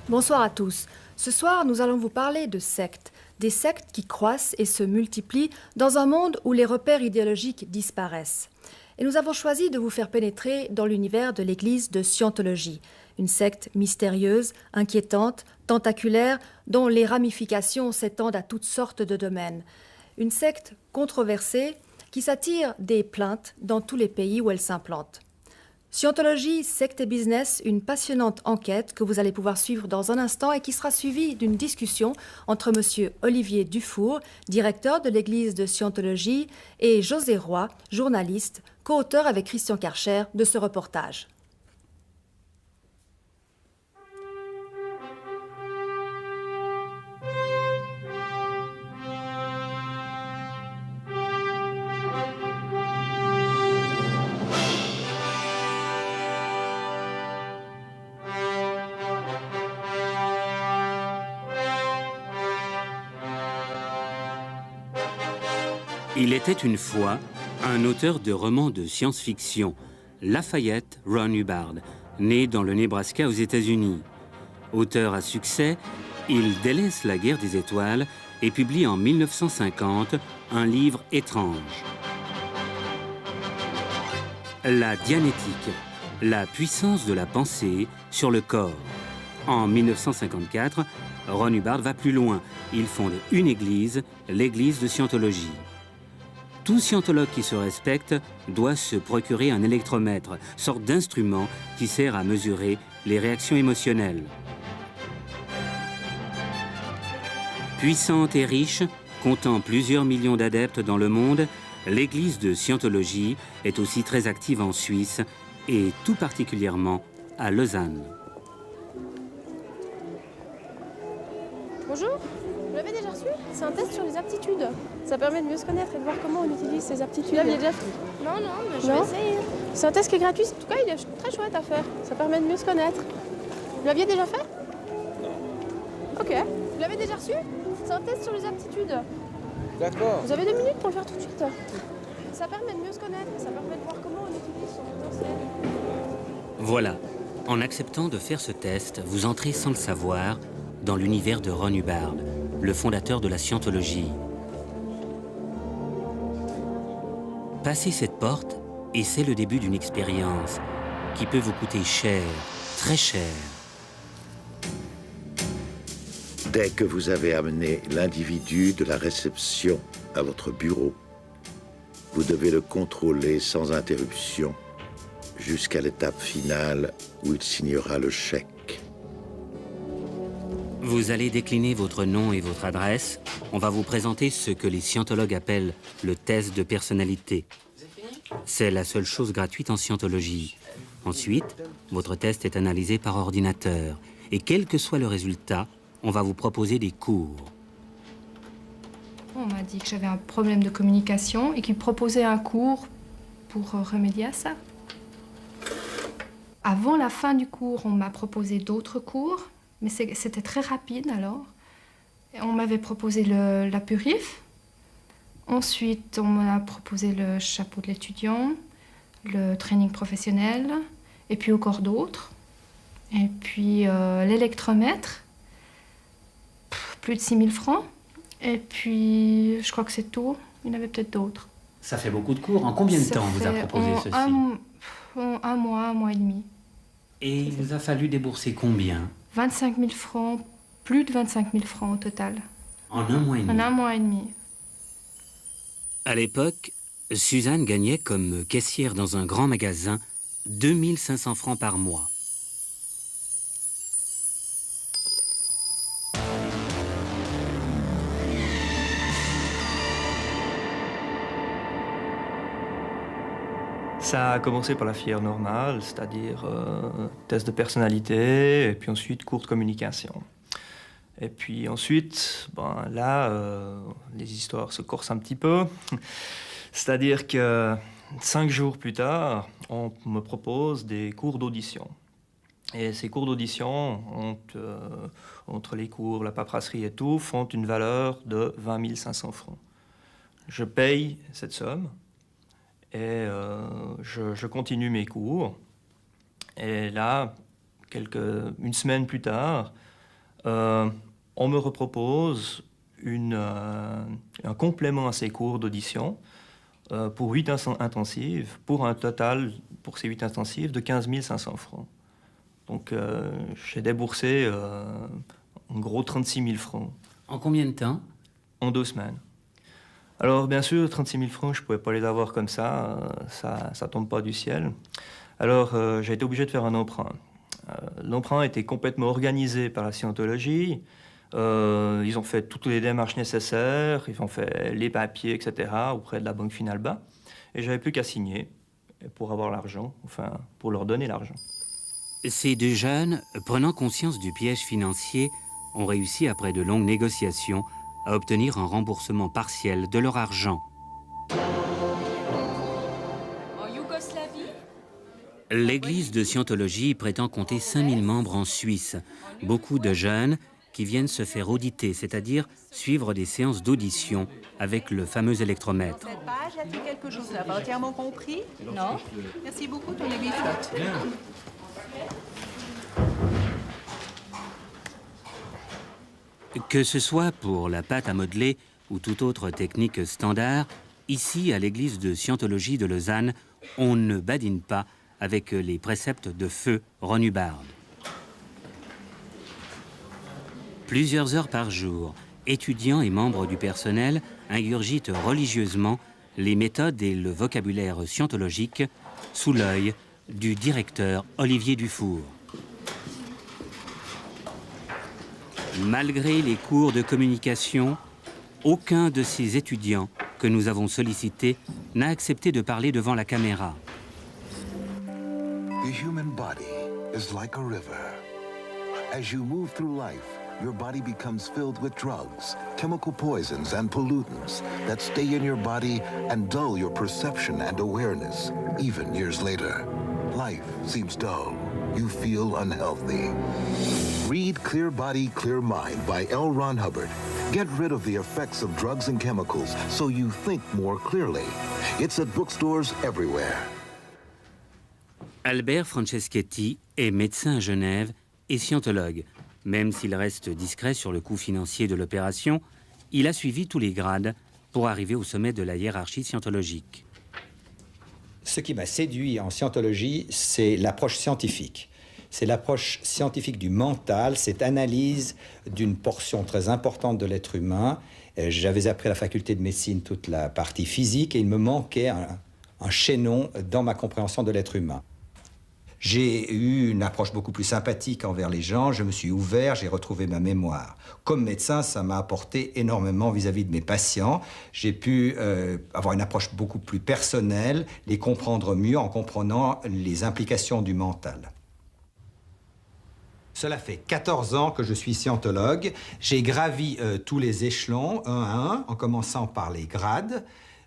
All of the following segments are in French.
Bonsoir à tous. Ce soir, nous allons vous parler de sectes. Des sectes qui croissent et se multiplient dans un monde où les repères idéologiques disparaissent. Et nous avons choisi de vous faire pénétrer dans l'univers de l'Église de Scientologie, une secte mystérieuse, inquiétante, tentaculaire, dont les ramifications s'étendent à toutes sortes de domaines. Une secte controversée qui s'attire des plaintes dans tous les pays où elle s'implante. Scientologie, secte et business, une passionnante enquête que vous allez pouvoir suivre dans un instant et qui sera suivie d'une discussion entre monsieur Olivier Dufour, directeur de l'église de Scientologie, et José Roy, journaliste, co-auteur avec Christian Karcher de ce reportage. Il était une fois un auteur de romans de science-fiction, Lafayette Ron Hubbard, né dans le Nebraska aux États-Unis. Auteur à succès, il délaisse la guerre des étoiles et publie en 1950 un livre étrange. La dianétique, la puissance de la pensée sur le corps. En 1954, Ron Hubbard va plus loin. Il fonde une église, l'église de Scientologie. Tout scientologue qui se respecte doit se procurer un électromètre, sorte d'instrument qui sert à mesurer les réactions émotionnelles. Puissante et riche, comptant plusieurs millions d'adeptes dans le monde, l'église de Scientologie est aussi très active en Suisse et tout particulièrement à Lausanne. Bonjour, vous l'avez déjà reçu? C'est un test sur les aptitudes. Ça permet de mieux se connaître et de voir comment on utilise ses aptitudes. Vous l'aviez déjà fait? Non, mais je vais essayer. C'est un test qui est gratuit. En tout cas, il est très chouette à faire. Ça permet de mieux se connaître. Vous l'aviez déjà fait? Non. Ok. Vous l'avez déjà reçu? C'est un test sur les aptitudes. D'accord. Vous avez 2 minutes pour le faire tout de suite. Ça permet de mieux se connaître et ça permet de voir comment on utilise son potentiel. Voilà, en acceptant de faire ce test, vous entrez sans le savoir dans l'univers de Ron Hubbard, le fondateur de la Scientologie. Passez cette porte et c'est le début d'une expérience qui peut vous coûter cher, très cher. Dès que vous avez amené l'individu de la réception à votre bureau, vous devez le contrôler sans interruption jusqu'à l'étape finale où il signera le chèque. Vous allez décliner votre nom et votre adresse. On va vous présenter ce que les scientologues appellent le test de personnalité. C'est la seule chose gratuite en scientologie. Ensuite, votre test est analysé par ordinateur. Et quel que soit le résultat, on va vous proposer des cours. On m'a dit que j'avais un problème de communication et qu'il proposait un cours pour remédier à ça. Avant la fin du cours, on m'a proposé d'autres cours, mais c'était très rapide alors. Et on m'avait proposé la purif. Ensuite, on m'a proposé le chapeau de l'étudiant, le training professionnel, et puis encore d'autres. Et puis l'électromètre, plus de 6 000 francs. Et puis, je crois que c'est tout. Il y en avait peut-être d'autres. Ça fait beaucoup de cours. En combien de temps on vous a proposé ceci? Un mois et demi. Et il vous a fallu débourser combien? 25 000 francs, plus de 25 000 francs au total. En un mois et demi? En un mois et demi. À l'époque, Suzanne gagnait comme caissière dans un grand magasin 2 500 francs par mois. Ça a commencé par la filière normale, c'est-à-dire test de personnalité, et puis ensuite cours de communication. Et puis ensuite, les histoires se corsent un petit peu. C'est-à-dire que 5 jours plus tard, on me propose des cours d'audition. Et ces cours d'audition, entre les cours, la paperasserie et tout, font une valeur de 20 500 francs. Je paye cette somme. Et je continue mes cours. Et là, une semaine plus tard, On me repropose un complément à ces cours d'audition pour 8 intensives, pour un total, pour ces 8 intensives, de 15 500 francs. Donc j'ai déboursé en gros 36 000 francs. En combien de temps? En 2 semaines. Alors bien sûr, 36 000 francs, je ne pouvais pas les avoir comme ça ne tombe pas du ciel. Alors j'ai été obligé de faire un emprunt. L'emprunt était complètement organisé par la scientologie. Ils ont fait toutes les démarches nécessaires, ils ont fait les papiers, etc., auprès de la banque Finalba. Et j'avais plus qu'à signer pour avoir l'argent, enfin, pour leur donner l'argent. Ces deux jeunes, prenant conscience du piège financier, ont réussi, après de longues négociations, à obtenir un remboursement partiel de leur argent. En Yougoslavie, L'église de Scientologie prétend compter 5000 membres en Suisse. Beaucoup de jeunes qui viennent se faire auditer, c'est-à-dire suivre des séances d'audition avec le fameux électromètre. Cette page a-t-il quelque chose que tu n'as pas entièrement compris? Non. Merci beaucoup, ton aiguille flotte. Que ce soit pour la pâte à modeler ou toute autre technique standard, ici, à l'église de Scientologie de Lausanne, on ne badine pas avec les préceptes de feu Ron Hubbard. Plusieurs heures par jour, étudiants et membres du personnel ingurgitent religieusement les méthodes et le vocabulaire scientologique sous l'œil du directeur Olivier Dufour. Malgré les cours de communication, aucun de ces étudiants que nous avons sollicités n'a accepté de parler devant la caméra. The human body is like a river. As you move through life, your body becomes filled with drugs, chemical poisons and pollutants that stay in your body and dull your perception and awareness, even years later. Life seems dull. You feel unhealthy. Read Clear Body, Clear Mind by L. Ron Hubbard. Get rid of the effects of drugs and chemicals so you think more clearly. It's at bookstores everywhere. Albert Franceschetti est médecin à Genève et scientologue. Même s'il reste discret sur le coût financier de l'opération, il a suivi tous les grades pour arriver au sommet de la hiérarchie scientologique. Ce qui m'a séduit en scientologie, c'est l'approche scientifique. C'est l'approche scientifique du mental, cette analyse d'une portion très importante de l'être humain. J'avais appris à la faculté de médecine toute la partie physique et il me manquait un chaînon dans ma compréhension de l'être humain. J'ai eu une approche beaucoup plus sympathique envers les gens, je me suis ouvert, j'ai retrouvé ma mémoire. Comme médecin, ça m'a apporté énormément vis-à-vis de mes patients. J'ai pu avoir une approche beaucoup plus personnelle, les comprendre mieux en comprenant les implications du mental. Cela fait 14 ans que je suis scientologue. J'ai gravi tous les échelons, un à un, en commençant par les grades,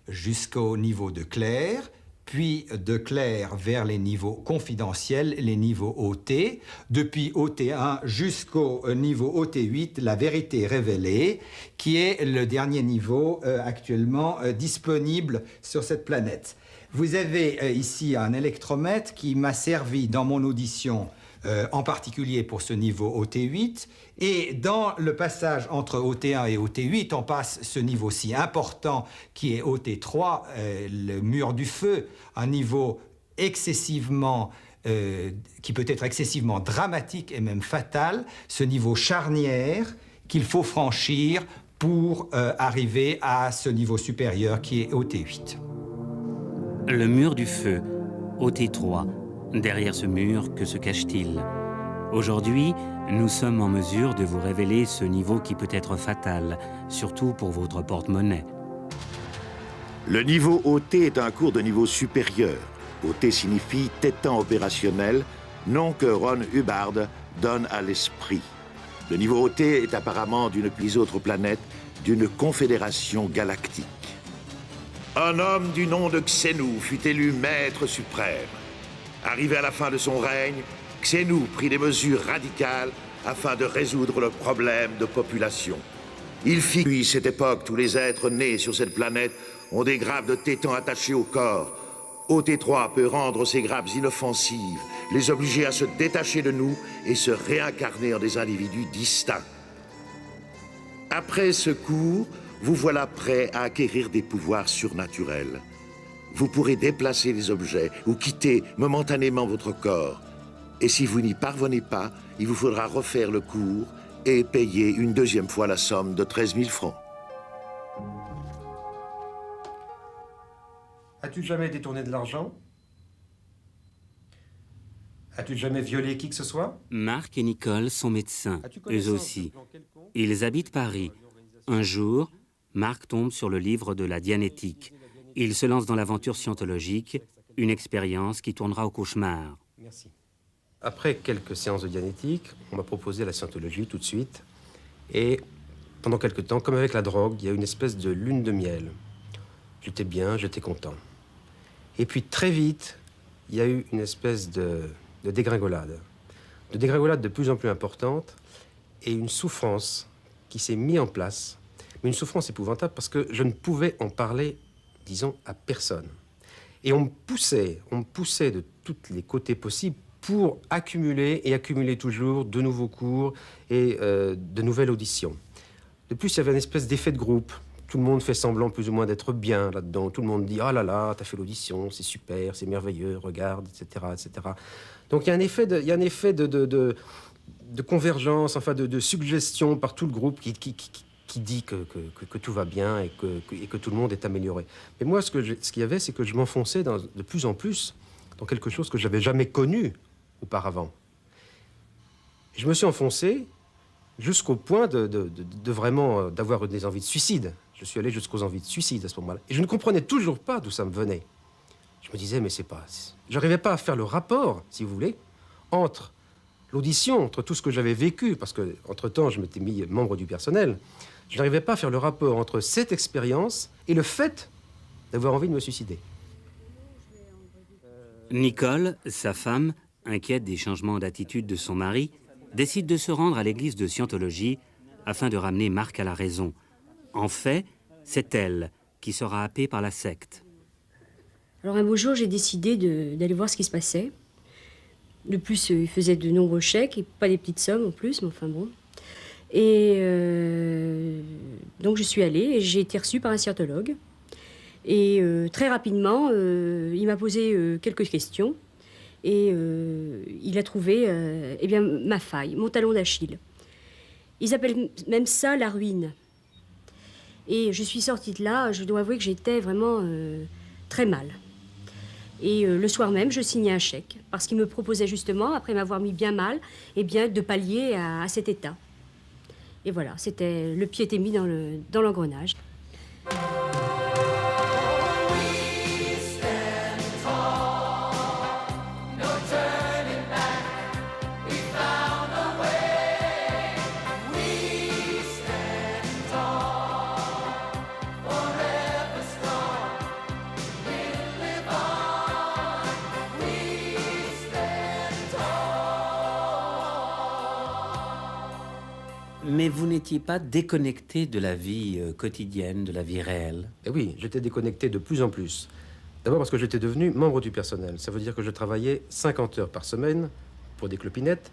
jusqu'au niveau de clerc, puis de clerc vers les niveaux confidentiels, les niveaux OT, depuis OT1 jusqu'au niveau OT8, la vérité révélée, qui est le dernier niveau actuellement disponible sur cette planète. Vous avez ici un électromètre qui m'a servi dans mon audition, en particulier pour ce niveau OT8, et dans le passage entre OT1 et OT8, on passe ce niveau si important qui est OT3, le mur du feu, un niveau excessivement, qui peut être excessivement dramatique et même fatal, ce niveau charnière qu'il faut franchir pour arriver à ce niveau supérieur qui est OT8. Le mur du feu, OT3. Derrière ce mur, que se cache-t-il? Aujourd'hui, nous sommes en mesure de vous révéler ce niveau qui peut être fatal, surtout pour votre porte-monnaie. Le niveau OT est un cours de niveau supérieur. OT signifie tétan opérationnel, nom que Ron Hubbard donne à l'esprit. Le niveau OT est apparemment d'une plus autre planète, d'une confédération galactique. Un homme du nom de Xenu fut élu maître suprême. Arrivé à la fin de son règne, Xenu prit des mesures radicales afin de résoudre le problème de population. Il fit depuis cette époque, tous les êtres nés sur cette planète ont des grappes de tétan attachées au corps. OT3 peut rendre ces grappes inoffensives les obliger à se détacher de nous et se réincarner en des individus distincts. Après ce cours, vous voilà prêt à acquérir des pouvoirs surnaturels. Vous pourrez déplacer les objets ou quitter momentanément votre corps. Et si vous n'y parvenez pas, il vous faudra refaire le cours et payer une deuxième fois la somme de 13 000 francs. As-tu jamais détourné de l'argent? As-tu jamais violé qui que ce soit? Marc et Nicole sont médecins, eux aussi. Ils habitent Paris. Un jour, Marc tombe sur le livre de la Dianétique. Il se lance dans l'aventure scientologique, une expérience qui tournera au cauchemar. Merci. Après quelques séances de Dianétique, on m'a proposé la scientologie tout de suite. Et pendant quelques temps, comme avec la drogue, il y a une espèce de lune de miel. J'étais bien, j'étais content. Et puis très vite, il y a eu une espèce de dégringolade. De dégringolade de plus en plus importante et une souffrance qui s'est mise en place. Mais une souffrance épouvantable parce que je ne pouvais en parler, disons, à personne. Et on me poussait de tous les côtés possibles pour accumuler et accumuler toujours de nouveaux cours et de nouvelles auditions. De plus, il y avait une espèce d'effet de groupe. Tout le monde fait semblant plus ou moins d'être bien là-dedans. Tout le monde dit « Ah là là, t'as fait l'audition, c'est super, c'est merveilleux, regarde, etc. etc. » Donc il y a un effet de convergence, enfin de suggestion par tout le groupe qui dit que tout va bien et que tout le monde est amélioré. Mais moi, ce qu'il y avait, c'est que je m'enfonçais de plus en plus dans quelque chose que je n'avais jamais connu auparavant. Je me suis enfoncé jusqu'au point de vraiment d'avoir des envies de suicide. Je suis allé jusqu'aux envies de suicide à ce moment-là. Et je ne comprenais toujours pas d'où ça me venait. Je me disais, mais c'est pas... J'arrivais pas à faire le rapport, si vous voulez, entre l'audition, entre tout ce que j'avais vécu, parce que entre-temps, je m'étais mis membre du personnel. Je n'arrivais pas à faire le rapport entre cette expérience et le fait d'avoir envie de me suicider. Nicole, sa femme, inquiète des changements d'attitude de son mari, décide de se rendre à l'église de Scientologie afin de ramener Marc à la raison. En fait, c'est elle qui sera happée par la secte. Alors un beau jour, j'ai décidé d'aller voir ce qui se passait. De plus, il faisait de nombreux chèques, et pas des petites sommes en plus, mais enfin bon. Et donc je suis allée et j'ai été reçue par un scientologue. Et très rapidement, il m'a posé quelques questions. Et il a trouvé eh bien, ma faille, mon talon d'Achille. Ils appellent même ça la ruine. Et je suis sortie de là, je dois avouer que j'étais vraiment très mal. Et le soir même, je signais un chèque, parce qu'il me proposait justement, après m'avoir mis bien mal, eh bien, de pallier à cet état. Et voilà, le pied était mis dans l'engrenage. Mais vous n'étiez pas déconnecté de la vie quotidienne, de la vie réelle? Et oui, j'étais déconnecté de plus en plus. D'abord parce que j'étais devenu membre du personnel. Ça veut dire que je travaillais 50 heures par semaine pour des clopinettes.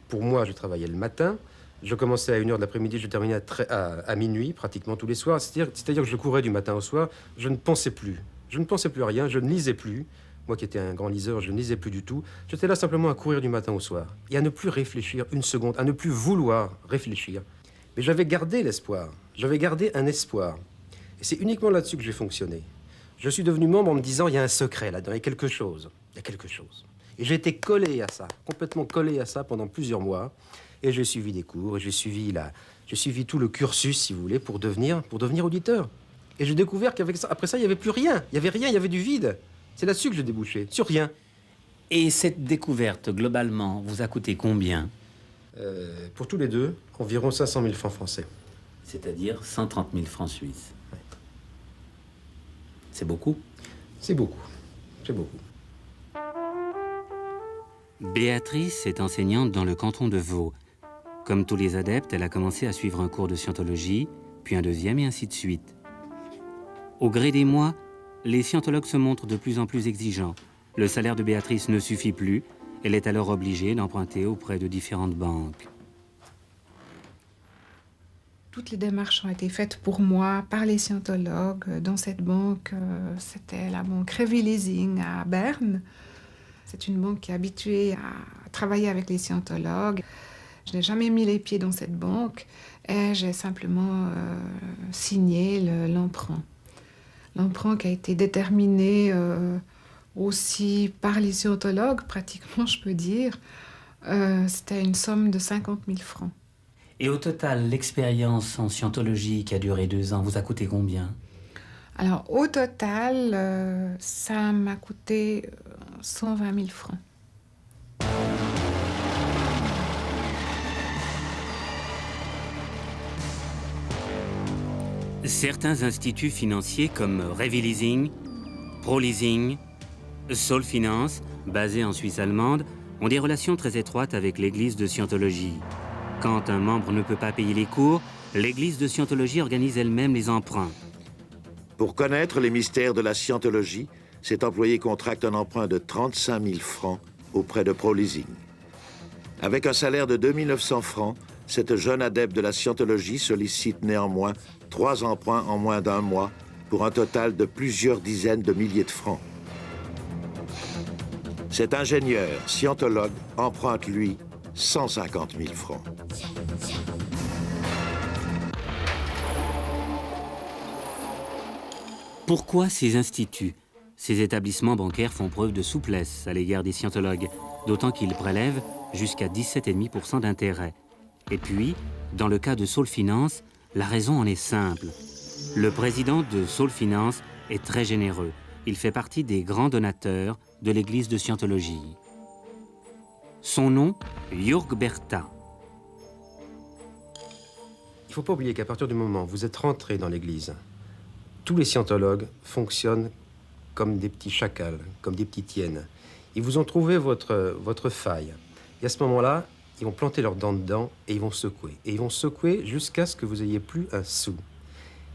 Pour moi, je travaillais le matin. Je commençais à 1h de l'après-midi, je terminais à minuit, pratiquement tous les soirs. C'est-à-dire que je courais du matin au soir. Je ne pensais plus. Je ne pensais plus à rien, je ne lisais plus. Moi qui étais un grand liseur, je ne lisais plus du tout. J'étais là simplement à courir du matin au soir. Et à ne plus réfléchir une seconde, à ne plus vouloir réfléchir. Mais j'avais gardé l'espoir. J'avais gardé un espoir. Et c'est uniquement là-dessus que j'ai fonctionné. Je suis devenu membre en me disant, il y a un secret là-dedans, il y a quelque chose. Il y a quelque chose. Et j'ai été collé à ça, complètement collé à ça pendant plusieurs mois. Et j'ai suivi des cours, et j'ai suivi tout le cursus, si vous voulez, pour devenir auditeur. Et j'ai découvert qu'avec ça, après ça, il n'y avait plus rien. Il n'y avait rien, il y avait du vide. C'est là-dessus que j'ai débouché, sur rien. Et cette découverte, globalement, vous a coûté combien? Pour tous les deux, environ 500 000 francs français. C'est-à-dire 130 000 francs suisses. Ouais. C'est beaucoup? C'est beaucoup. C'est beaucoup. Béatrice est enseignante dans le canton de Vaud. Comme tous les adeptes, elle a commencé à suivre un cours de scientologie, puis un deuxième et ainsi de suite. Au gré des mois, les scientologues se montrent de plus en plus exigeants. Le salaire de Béatrice ne suffit plus Elle est alors obligée d'emprunter auprès de différentes banques. Toutes les démarches ont été faites pour moi par les scientologues. Dans cette banque, c'était la banque Revy Leasing à Berne. C'est une banque qui est habituée à travailler avec les scientologues. Je n'ai jamais mis les pieds dans cette banque et j'ai simplement signé l'emprunt. L'emprunt qui a été déterminé aussi par les scientologues, pratiquement, je peux dire. C'était une somme de 50 000 francs. Et au total, l'expérience en scientologie qui a duré 2 ans vous a coûté combien? Alors, au total, ça m'a coûté 120 000 francs. Certains instituts financiers comme Revy Leasing, Pro Leasing, Sol Finance, basés en Suisse allemande, ont des relations très étroites avec l'église de Scientologie. Quand un membre ne peut pas payer les cours, l'église de Scientologie organise elle-même les emprunts. Pour connaître les mystères de la scientologie, cet employé contracte un emprunt de 35 000 francs auprès de Pro Leasing. Avec un salaire de 2 900 francs, cette jeune adepte de la scientologie sollicite néanmoins 3 emprunts en moins d'1 mois pour un total de plusieurs dizaines de milliers de francs. Cet ingénieur scientologue emprunte, lui, 150 000 francs. Pourquoi ces instituts, ces établissements bancaires font preuve de souplesse à l'égard des scientologues, d'autant qu'ils prélèvent jusqu'à 17,5% d'intérêt? Et puis, dans le cas de Sol Finance, la raison en est simple. Le président de Sol Finance est très généreux. Il fait partie des grands donateurs de l'église de Scientologie. Son nom, Jörg Bertha. Il ne faut pas oublier qu'à partir du moment où vous êtes rentré dans l'église, tous les scientologues fonctionnent comme des petits chacals, comme des petites hyènes. Ils vous ont trouvé votre faille. Et à ce moment-là, ils vont planter leurs dents dedans et ils vont secouer. Et ils vont secouer jusqu'à ce que vous n'ayez plus un sou.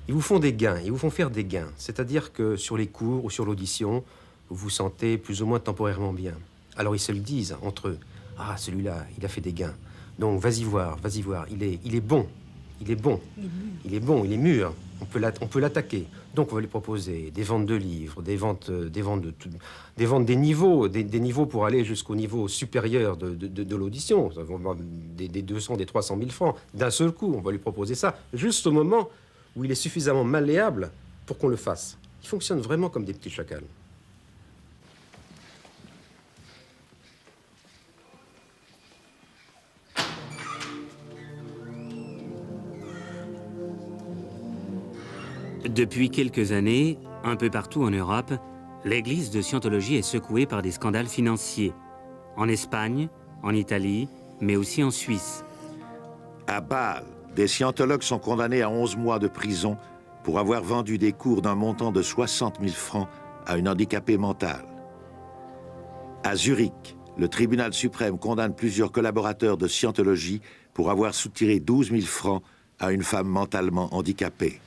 Ils vous font des gains, ils vous font faire des gains. C'est-à-dire que sur les cours ou sur l'audition, vous vous sentez plus ou moins temporairement bien. Alors ils se le disent entre eux. Ah, celui-là, il a fait des gains. Donc vas-y voir, il est bon. Il est bon, il est bon, il est mûr. On peut l'attaquer. Donc on va lui proposer des ventes de livres, des ventes des niveaux, des niveaux pour aller jusqu'au niveau supérieur de l'audition. Des 200, des 300 000 francs. D'un seul coup, on va lui proposer ça, juste au moment où il est suffisamment malléable pour qu'on le fasse. Il fonctionne vraiment comme des petits chacals. Depuis quelques années, un peu partout en Europe, l'église de Scientologie est secouée par des scandales financiers. En Espagne, en Italie, mais aussi en Suisse. À Bâle, des scientologues sont condamnés à 11 mois de prison pour avoir vendu des cours d'un montant de 60 000 francs à une handicapée mentale. À Zurich, le tribunal suprême condamne plusieurs collaborateurs de Scientologie pour avoir soutiré 12 000 francs à une femme mentalement handicapée.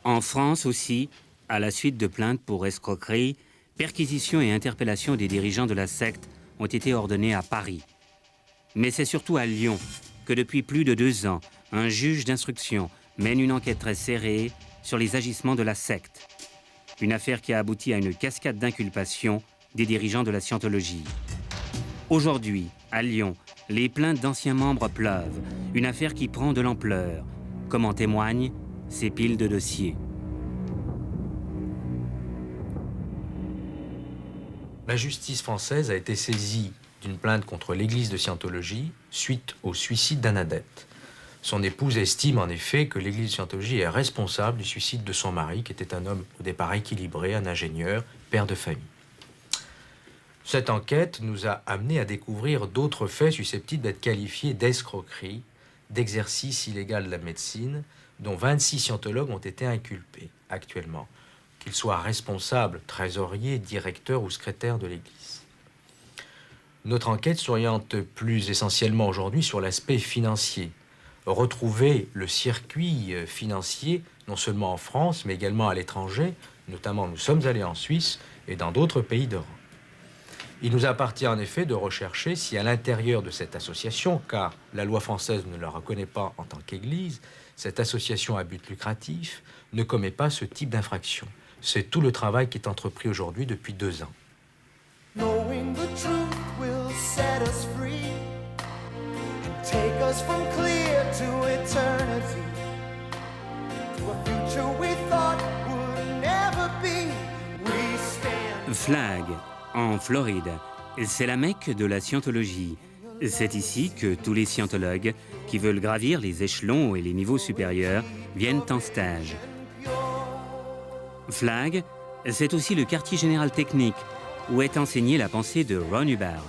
En France aussi, à la suite de plaintes pour escroquerie, perquisitions et interpellations des dirigeants de la secte ont été ordonnées à Paris. Mais c'est surtout à Lyon que depuis plus de 2 ans, un juge d'instruction mène une enquête très serrée sur les agissements de la secte. Une affaire qui a abouti à une cascade d'inculpations des dirigeants de la Scientologie. Aujourd'hui, à Lyon, les plaintes d'anciens membres pleuvent. Une affaire qui prend de l'ampleur, comme en témoignent ces piles de dossiers. La justice française a été saisie d'une plainte contre l'église de Scientologie suite au suicide d'un adepte. Son épouse estime en effet que l'église de Scientologie est responsable du suicide de son mari, qui était un homme au départ équilibré, un ingénieur, père de famille. Cette enquête nous a amené à découvrir d'autres faits susceptibles d'être qualifiés d'escroquerie, d'exercice illégal de la médecine, dont 26 scientologues ont été inculpés actuellement, qu'ils soient responsables, trésoriers, directeurs ou secrétaires de l'Église. Notre enquête s'oriente plus essentiellement aujourd'hui sur l'aspect financier. Retrouver le circuit financier, non seulement en France, mais également à l'étranger. Notamment, nous sommes allés en Suisse et dans d'autres pays d'Europe. Il nous appartient en effet de rechercher si à l'intérieur de cette association, car la loi française ne la reconnaît pas en tant qu'Église, cette association à but lucratif ne commet pas ce type d'infraction. C'est tout le travail qui est entrepris aujourd'hui depuis 2 ans. Knowing the truth will set us free and take us from clear to eternity, to a future we thought would never be. We stand. Flag, en Floride, c'est la Mecque de la scientologie. C'est ici que tous les scientologues qui veulent gravir les échelons et les niveaux supérieurs viennent en stage. Flag, c'est aussi le quartier général technique où est enseignée la pensée de Ron Hubbard.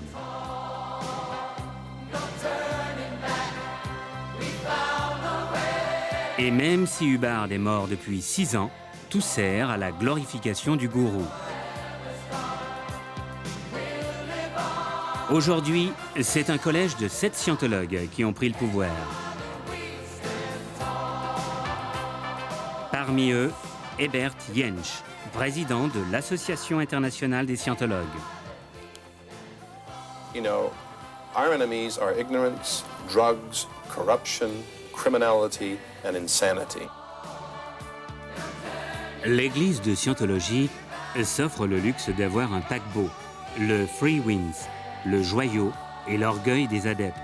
Et même si Hubbard est mort depuis 6 ans, tout sert à la glorification du gourou. Aujourd'hui, c'est un collège de 7 scientologues qui ont pris le pouvoir. Parmi eux, Herbert Jentzsch, président de l'Association internationale des scientologues. You know, our enemies are ignorance, drugs, corruption, criminality and insanity. L'église de scientologie s'offre le luxe d'avoir un paquebot, le Free Winds, le joyau et l'orgueil des adeptes.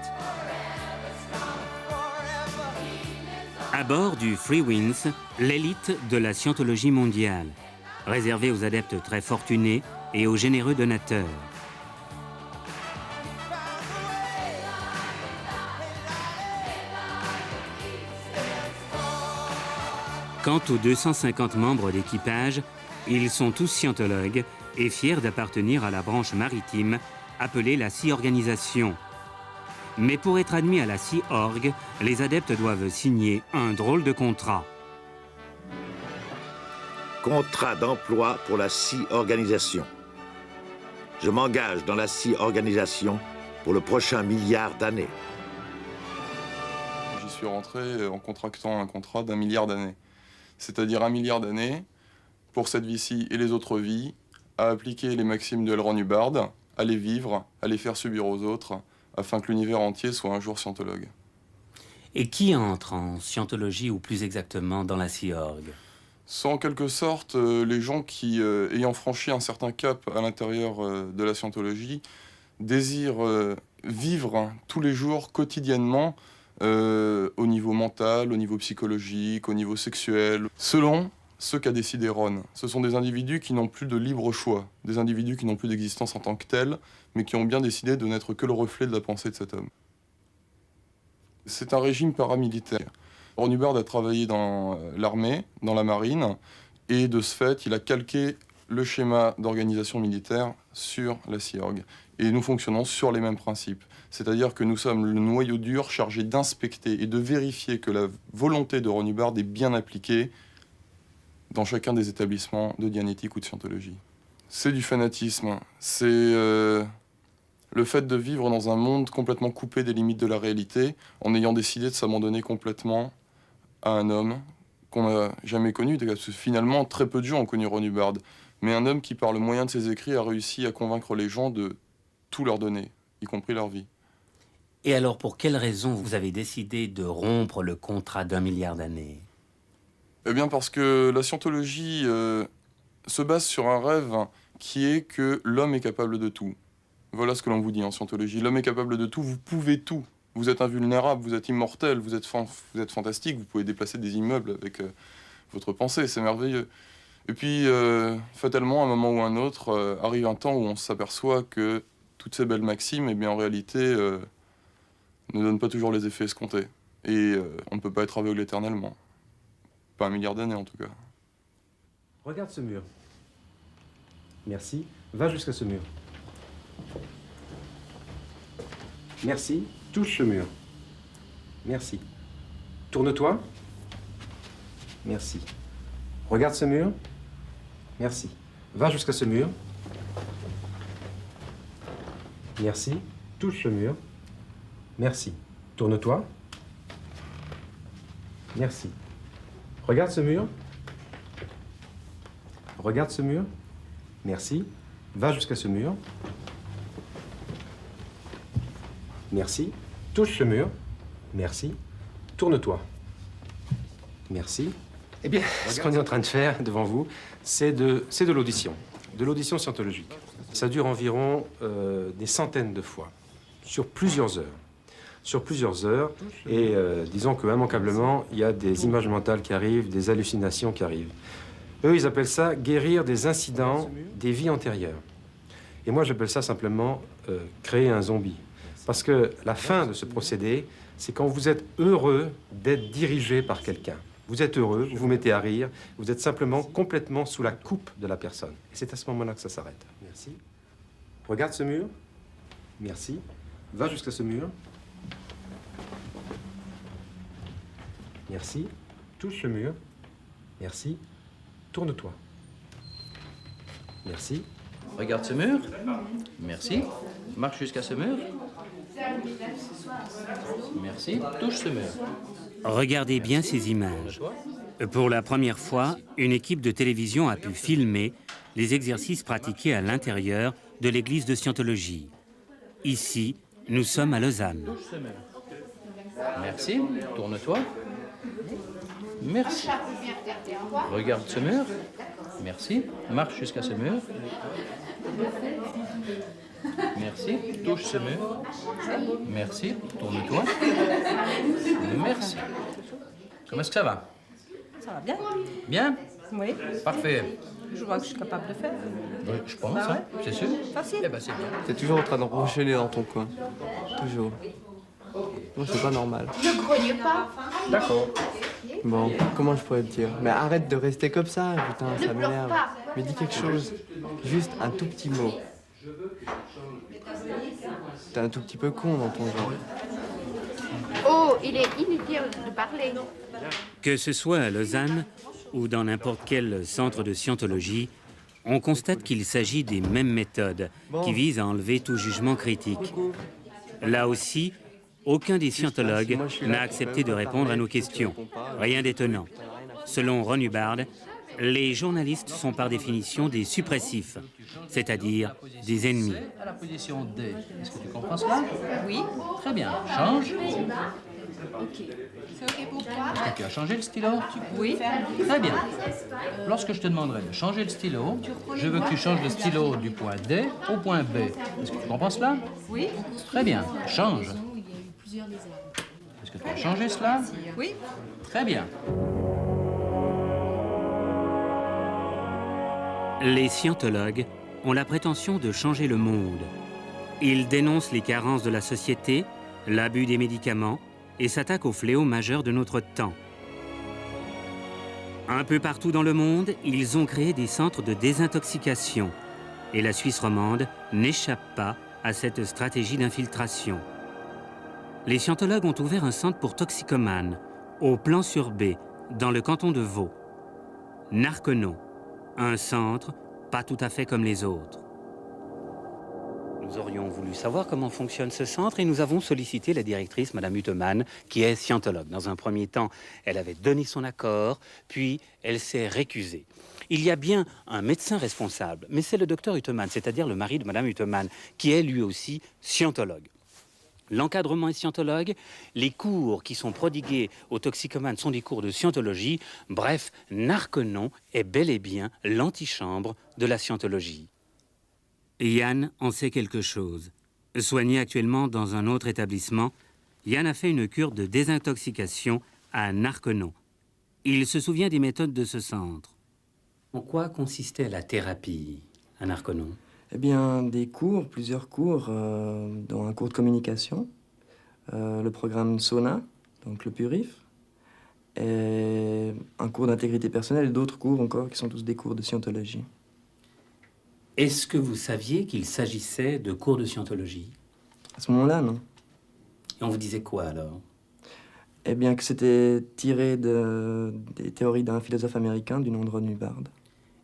À bord du Free Winds, l'élite de la scientologie mondiale, réservée aux adeptes très fortunés et aux généreux donateurs. Quant aux 250 membres d'équipage, ils sont tous scientologues et fiers d'appartenir à la branche maritime appelée la Sea Organisation. Mais pour être admis à la Sea Org, les adeptes doivent signer un drôle de contrat. Contrat d'emploi pour la Sea Organisation. Je m'engage dans la Sea Organisation pour le prochain milliard d'années. J'y suis rentré en contractant un contrat d'1 milliard d'années. C'est-à-dire 1 milliard d'années pour cette vie-ci et les autres vies, à appliquer les maximes de Ron Hubbard, à les vivre, à les faire subir aux autres, afin que l'univers entier soit un jour scientologue. Et qui entre en scientologie, ou plus exactement dans la Sea Org? Sont en quelque sorte les gens qui, ayant franchi un certain cap à l'intérieur de la scientologie, désirent vivre tous les jours, quotidiennement, au niveau mental, au niveau psychologique, au niveau sexuel, selon ce qu'a décidé Ron. Ce sont des individus qui n'ont plus de libre choix, des individus qui n'ont plus d'existence en tant que tels, mais qui ont bien décidé de n'être que le reflet de la pensée de cet homme. C'est un régime paramilitaire. Ron Hubbard a travaillé dans l'armée, dans la marine, et de ce fait, il a calqué le schéma d'organisation militaire sur la Sea Org. Et nous fonctionnons sur les mêmes principes. C'est-à-dire que nous sommes le noyau dur chargé d'inspecter et de vérifier que la volonté de Ron Hubbard est bien appliquée dans chacun des établissements de dianétique ou de scientologie. C'est du fanatisme. C'est le fait de vivre dans un monde complètement coupé des limites de la réalité, en ayant décidé de s'abandonner complètement à un homme qu'on n'a jamais connu. Parce que finalement, très peu de gens ont connu Ron Hubbard. Mais un homme qui, par le moyen de ses écrits, a réussi à convaincre les gens de tout leur donner, y compris leur vie. Et alors, pour quelle raison vous avez décidé de rompre le contrat d'1 milliard d'années? Eh bien, parce que la scientologie se base sur un rêve qui est que l'homme est capable de tout. Voilà ce que l'on vous dit en scientologie. L'homme est capable de tout, vous pouvez tout. Vous êtes invulnérable, vous êtes immortel, vous êtes fantastique, vous pouvez déplacer des immeubles avec votre pensée, c'est merveilleux. Et puis, fatalement, à un moment ou un autre, arrive un temps où on s'aperçoit que toutes ces belles maximes, eh bien, en réalité, ne donnent pas toujours les effets escomptés. Et on ne peut pas être aveugle éternellement. Pas 1 milliard d'années, en tout cas. Regarde ce mur. Merci. Va jusqu'à ce mur. Merci. Touche ce mur. Merci. Tourne-toi. Merci. Regarde ce mur. Merci. Va jusqu'à ce mur. Merci. Touche ce mur. Merci. Tourne-toi. Merci. Regarde ce mur. Regarde ce mur. Merci. Va jusqu'à ce mur. Merci. Touche ce mur. Merci. Tourne-toi. Merci. Eh bien, ce qu'on est en train de faire devant vous, c'est de l'audition scientologique. Ça dure environ des centaines de fois, sur plusieurs heures. Et disons que immanquablement, il y a des images mentales qui arrivent, des hallucinations qui arrivent. Eux, ils appellent ça guérir des incidents des vies antérieures. Et moi, j'appelle ça simplement créer un zombie. Parce que la fin de ce procédé, c'est quand vous êtes heureux d'être dirigé par quelqu'un. Vous êtes heureux, vous vous mettez à rire, vous êtes simplement complètement sous la coupe de la personne. Et c'est à ce moment-là que ça s'arrête. Merci. Regarde ce mur. Merci. Va jusqu'à ce mur. Merci. Touche ce mur. Merci. Tourne-toi. Merci. Regarde ce mur. Merci. Marche jusqu'à ce mur. Merci. Touche ce mur. Regardez bien ces images. Pour la première fois, une équipe de télévision a pu filmer les exercices pratiqués à l'intérieur de l'église de Scientologie. Ici, nous sommes à Lausanne. Touche ce mur. Merci. Tourne-toi. Merci. Regarde ce mur. Merci. Marche jusqu'à ce mur. Merci. Touche ce mur. Merci. Tourne-toi. Merci. Comment est-ce que ça va? Ça va bien? Bien? Oui. Parfait. Je vois que je suis capable de faire. Oui, je pense, Bah ouais. hein. C'est sûr? Facile. Eh ben, c'est bien. T'es toujours en train d'enchaîner dans ton coin. Toujours. Moi, c'est pas normal. Ne grogne pas. D'accord. Bon, comment je pourrais te dire? Mais arrête de rester comme ça, putain, ça m'énerve. Mais dis quelque chose. Juste un tout petit mot. T'es un tout petit peu con dans ton genre. Oh, il est inutile de parler. Que ce soit à Lausanne ou dans n'importe quel centre de scientologie, on constate qu'il s'agit des mêmes méthodes qui visent à enlever tout jugement critique. Là aussi, aucun des scientologues n'a accepté de répondre à nos questions. Rien d'étonnant. Selon Ron Hubbard, les journalistes sont par définition des suppressifs, c'est-à-dire des ennemis. À la position D. Est-ce que tu comprends cela? Oui. Très bien. Change. Ok. C'est ok pour toi? Est-ce que tu as changé le stylo? Oui. Très bien. Lorsque je te demanderai de changer le stylo, je veux que tu changes le stylo du point D au point B. Est-ce que tu comprends cela? Oui. Très bien. Change. Est-ce que tu as changé cela? Oui. Très bien. Les scientologues ont la prétention de changer le monde. Ils dénoncent les carences de la société, l'abus des médicaments et s'attaquent aux fléaux majeurs de notre temps. Un peu partout dans le monde, ils ont créé des centres de désintoxication. Et la Suisse romande n'échappe pas à cette stratégie d'infiltration. Les scientologues ont ouvert un centre pour toxicomanes, au Plan-sur-B, dans le canton de Vaud. Narquenon, un centre pas tout à fait comme les autres. Nous aurions voulu savoir comment fonctionne ce centre et nous avons sollicité la directrice, Madame Hutemann, qui est scientologue. Dans un premier temps, elle avait donné son accord, puis elle s'est récusée. Il y a bien un médecin responsable, mais c'est le docteur Hutemann, c'est-à-dire le mari de Madame Hutemann, qui est lui aussi scientologue. L'encadrement est scientologue, les cours qui sont prodigués aux toxicomanes sont des cours de scientologie. Bref, Narquenon est bel et bien l'antichambre de la scientologie. Yann en sait quelque chose. Soigné actuellement dans un autre établissement, Yann a fait une cure de désintoxication à Narquenon. Il se souvient des méthodes de ce centre. En quoi consistait la thérapie à Narquenon? Eh bien, des cours, plusieurs cours, dont un cours de communication, le programme SONA, donc le Purif, et un cours d'intégrité personnelle et d'autres cours encore qui sont tous des cours de scientologie. Est-ce que vous saviez qu'il s'agissait de cours de scientologie? À ce moment-là, non. Et on vous disait quoi alors? Eh bien, que c'était tiré des théories d'un philosophe américain du nom de Ron Hubbard.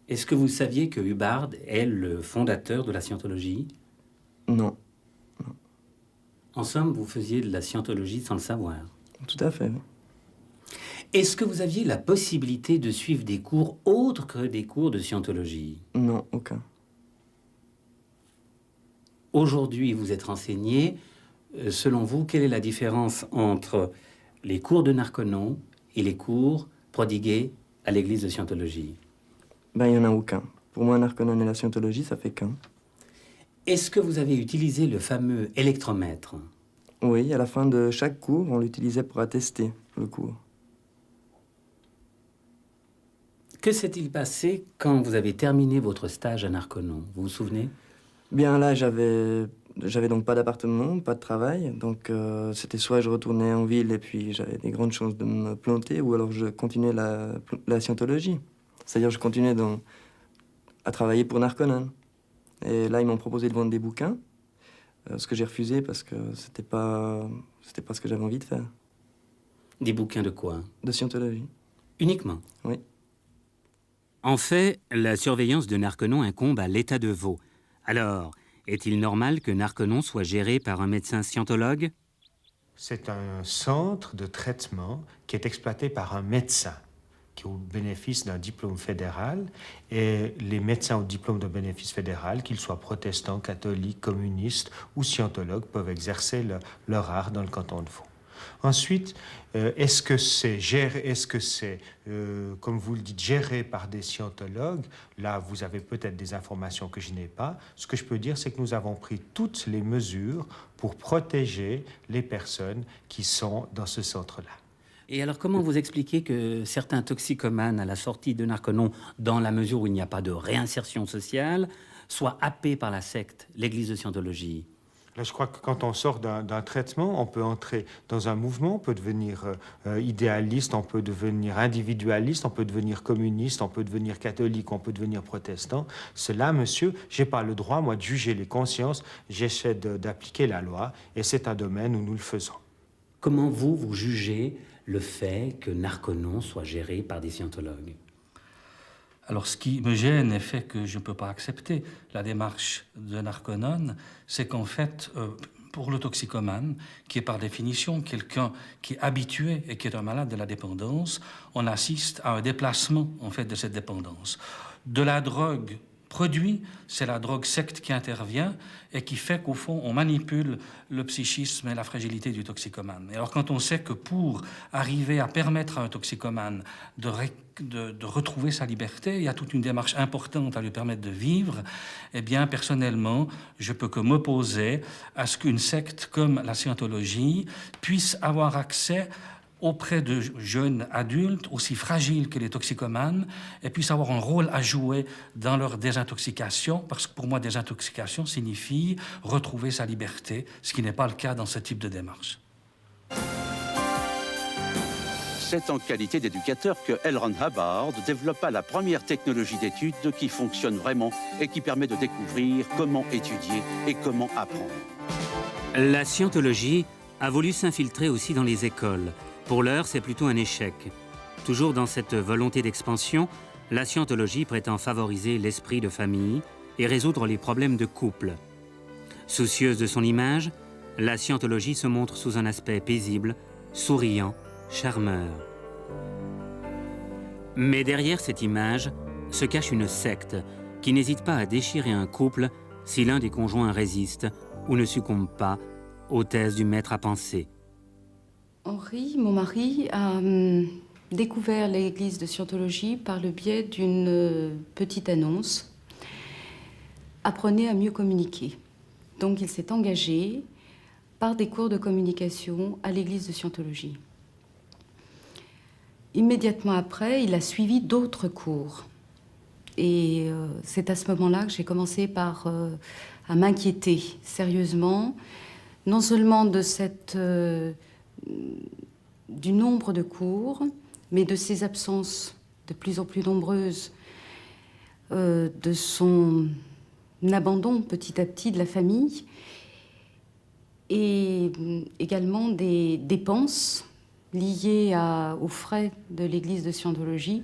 Est-ce que vous saviez que Hubbard est le fondateur de la scientologie? Non. En somme, vous faisiez de la scientologie sans le savoir. Tout à fait, oui. Est-ce que vous aviez la possibilité de suivre des cours autres que des cours de scientologie? Non, aucun. aujourd'hui vous êtes renseigné. Selon vous, quelle est la différence entre les cours de Narconon et les cours prodigués à l'église de Scientologie? Ben, il n'y en a aucun. Pour moi, Narconon et la Scientologie, ça fait qu'un. Est-ce que vous avez utilisé le fameux électromètre? Oui, à la fin de chaque cours, on l'utilisait pour attester le cours. Que s'est-il passé quand vous avez terminé votre stage à Narconon? Vous vous souvenez? Bien là, j'avais donc pas d'appartement, pas de travail. Donc c'était soit je retournais en ville et puis j'avais des grandes chances de me planter, ou alors je continuais la Scientologie. C'est-à-dire je continuais à travailler pour Narconon. Et là, ils m'ont proposé de vendre des bouquins, ce que j'ai refusé parce que c'était pas ce que j'avais envie de faire. Des bouquins de quoi? De Scientologie. Uniquement? Oui. En fait, la surveillance de Narconon incombe à l'État de Vaud. Alors, est-il normal que Narconon soit géré par un médecin scientologue? C'est un centre de traitement qui est exploité par un médecin qui est au bénéfice d'un diplôme fédéral, et les médecins au diplôme de bénéfice fédéral, qu'ils soient protestants, catholiques, communistes ou scientologues, peuvent exercer leur art dans le canton de Vaud. Ensuite, est-ce que c'est, comme vous le dites, géré par des scientologues? Là, vous avez peut-être des informations que je n'ai pas. Ce que je peux dire, c'est que nous avons pris toutes les mesures pour protéger les personnes qui sont dans ce centre-là. Et alors, comment vous expliquez que certains toxicomanes, à la sortie de Narconon, dans la mesure où il n'y a pas de réinsertion sociale, soient happés par la secte, l'église de Scientologie? Là, je crois que quand on sort d'un traitement, on peut entrer dans un mouvement, on peut devenir idéaliste, on peut devenir individualiste, on peut devenir communiste, on peut devenir catholique, on peut devenir protestant. Cela, monsieur, j'ai pas le droit, moi, de juger les consciences. J'essaie d'appliquer la loi, et c'est un domaine où nous le faisons. Comment vous jugez le fait que Narconon soit géré par des scientologues? Alors, ce qui me gêne et fait que je ne peux pas accepter la démarche de Narconon, c'est qu'en fait, pour le toxicomane, qui est par définition quelqu'un qui est habitué et qui est un malade de la dépendance, on assiste à un déplacement, en fait, de cette dépendance. De la drogue produit, c'est la drogue secte qui intervient et qui fait qu'au fond, on manipule le psychisme et la fragilité du toxicomane. Et alors, quand on sait que pour arriver à permettre à un toxicomane de retrouver sa liberté, il y a toute une démarche importante à lui permettre de vivre, eh bien, personnellement, je peux que m'opposer à ce qu'une secte comme la Scientologie puisse avoir accès auprès de jeunes adultes aussi fragiles que les toxicomanes et puissent avoir un rôle à jouer dans leur désintoxication, parce que pour moi, désintoxication signifie retrouver sa liberté, ce qui n'est pas le cas dans ce type de démarche. C'est en qualité d'éducateur que L. Ron Hubbard développa la première technologie d'étude qui fonctionne vraiment et qui permet de découvrir comment étudier et comment apprendre. La scientologie a voulu s'infiltrer aussi dans les écoles. Pour l'heure, c'est plutôt un échec. Toujours dans cette volonté d'expansion, la scientologie prétend favoriser l'esprit de famille et résoudre les problèmes de couple. Soucieuse de son image, la scientologie se montre sous un aspect paisible, souriant, charmeur. Mais derrière cette image se cache une secte qui n'hésite pas à déchirer un couple si l'un des conjoints résiste ou ne succombe pas aux thèses du maître à penser. Henri, mon mari, a découvert l'église de Scientologie par le biais d'une petite annonce. Apprenez à mieux communiquer. Donc il s'est engagé par des cours de communication à l'église de Scientologie. Immédiatement après, il a suivi d'autres cours. Et c'est à ce moment-là que j'ai commencé à m'inquiéter sérieusement, non seulement de du nombre de cours, mais de ses absences de plus en plus nombreuses, de son abandon petit à petit de la famille, et également des dépenses liées aux frais de l'église de Scientologie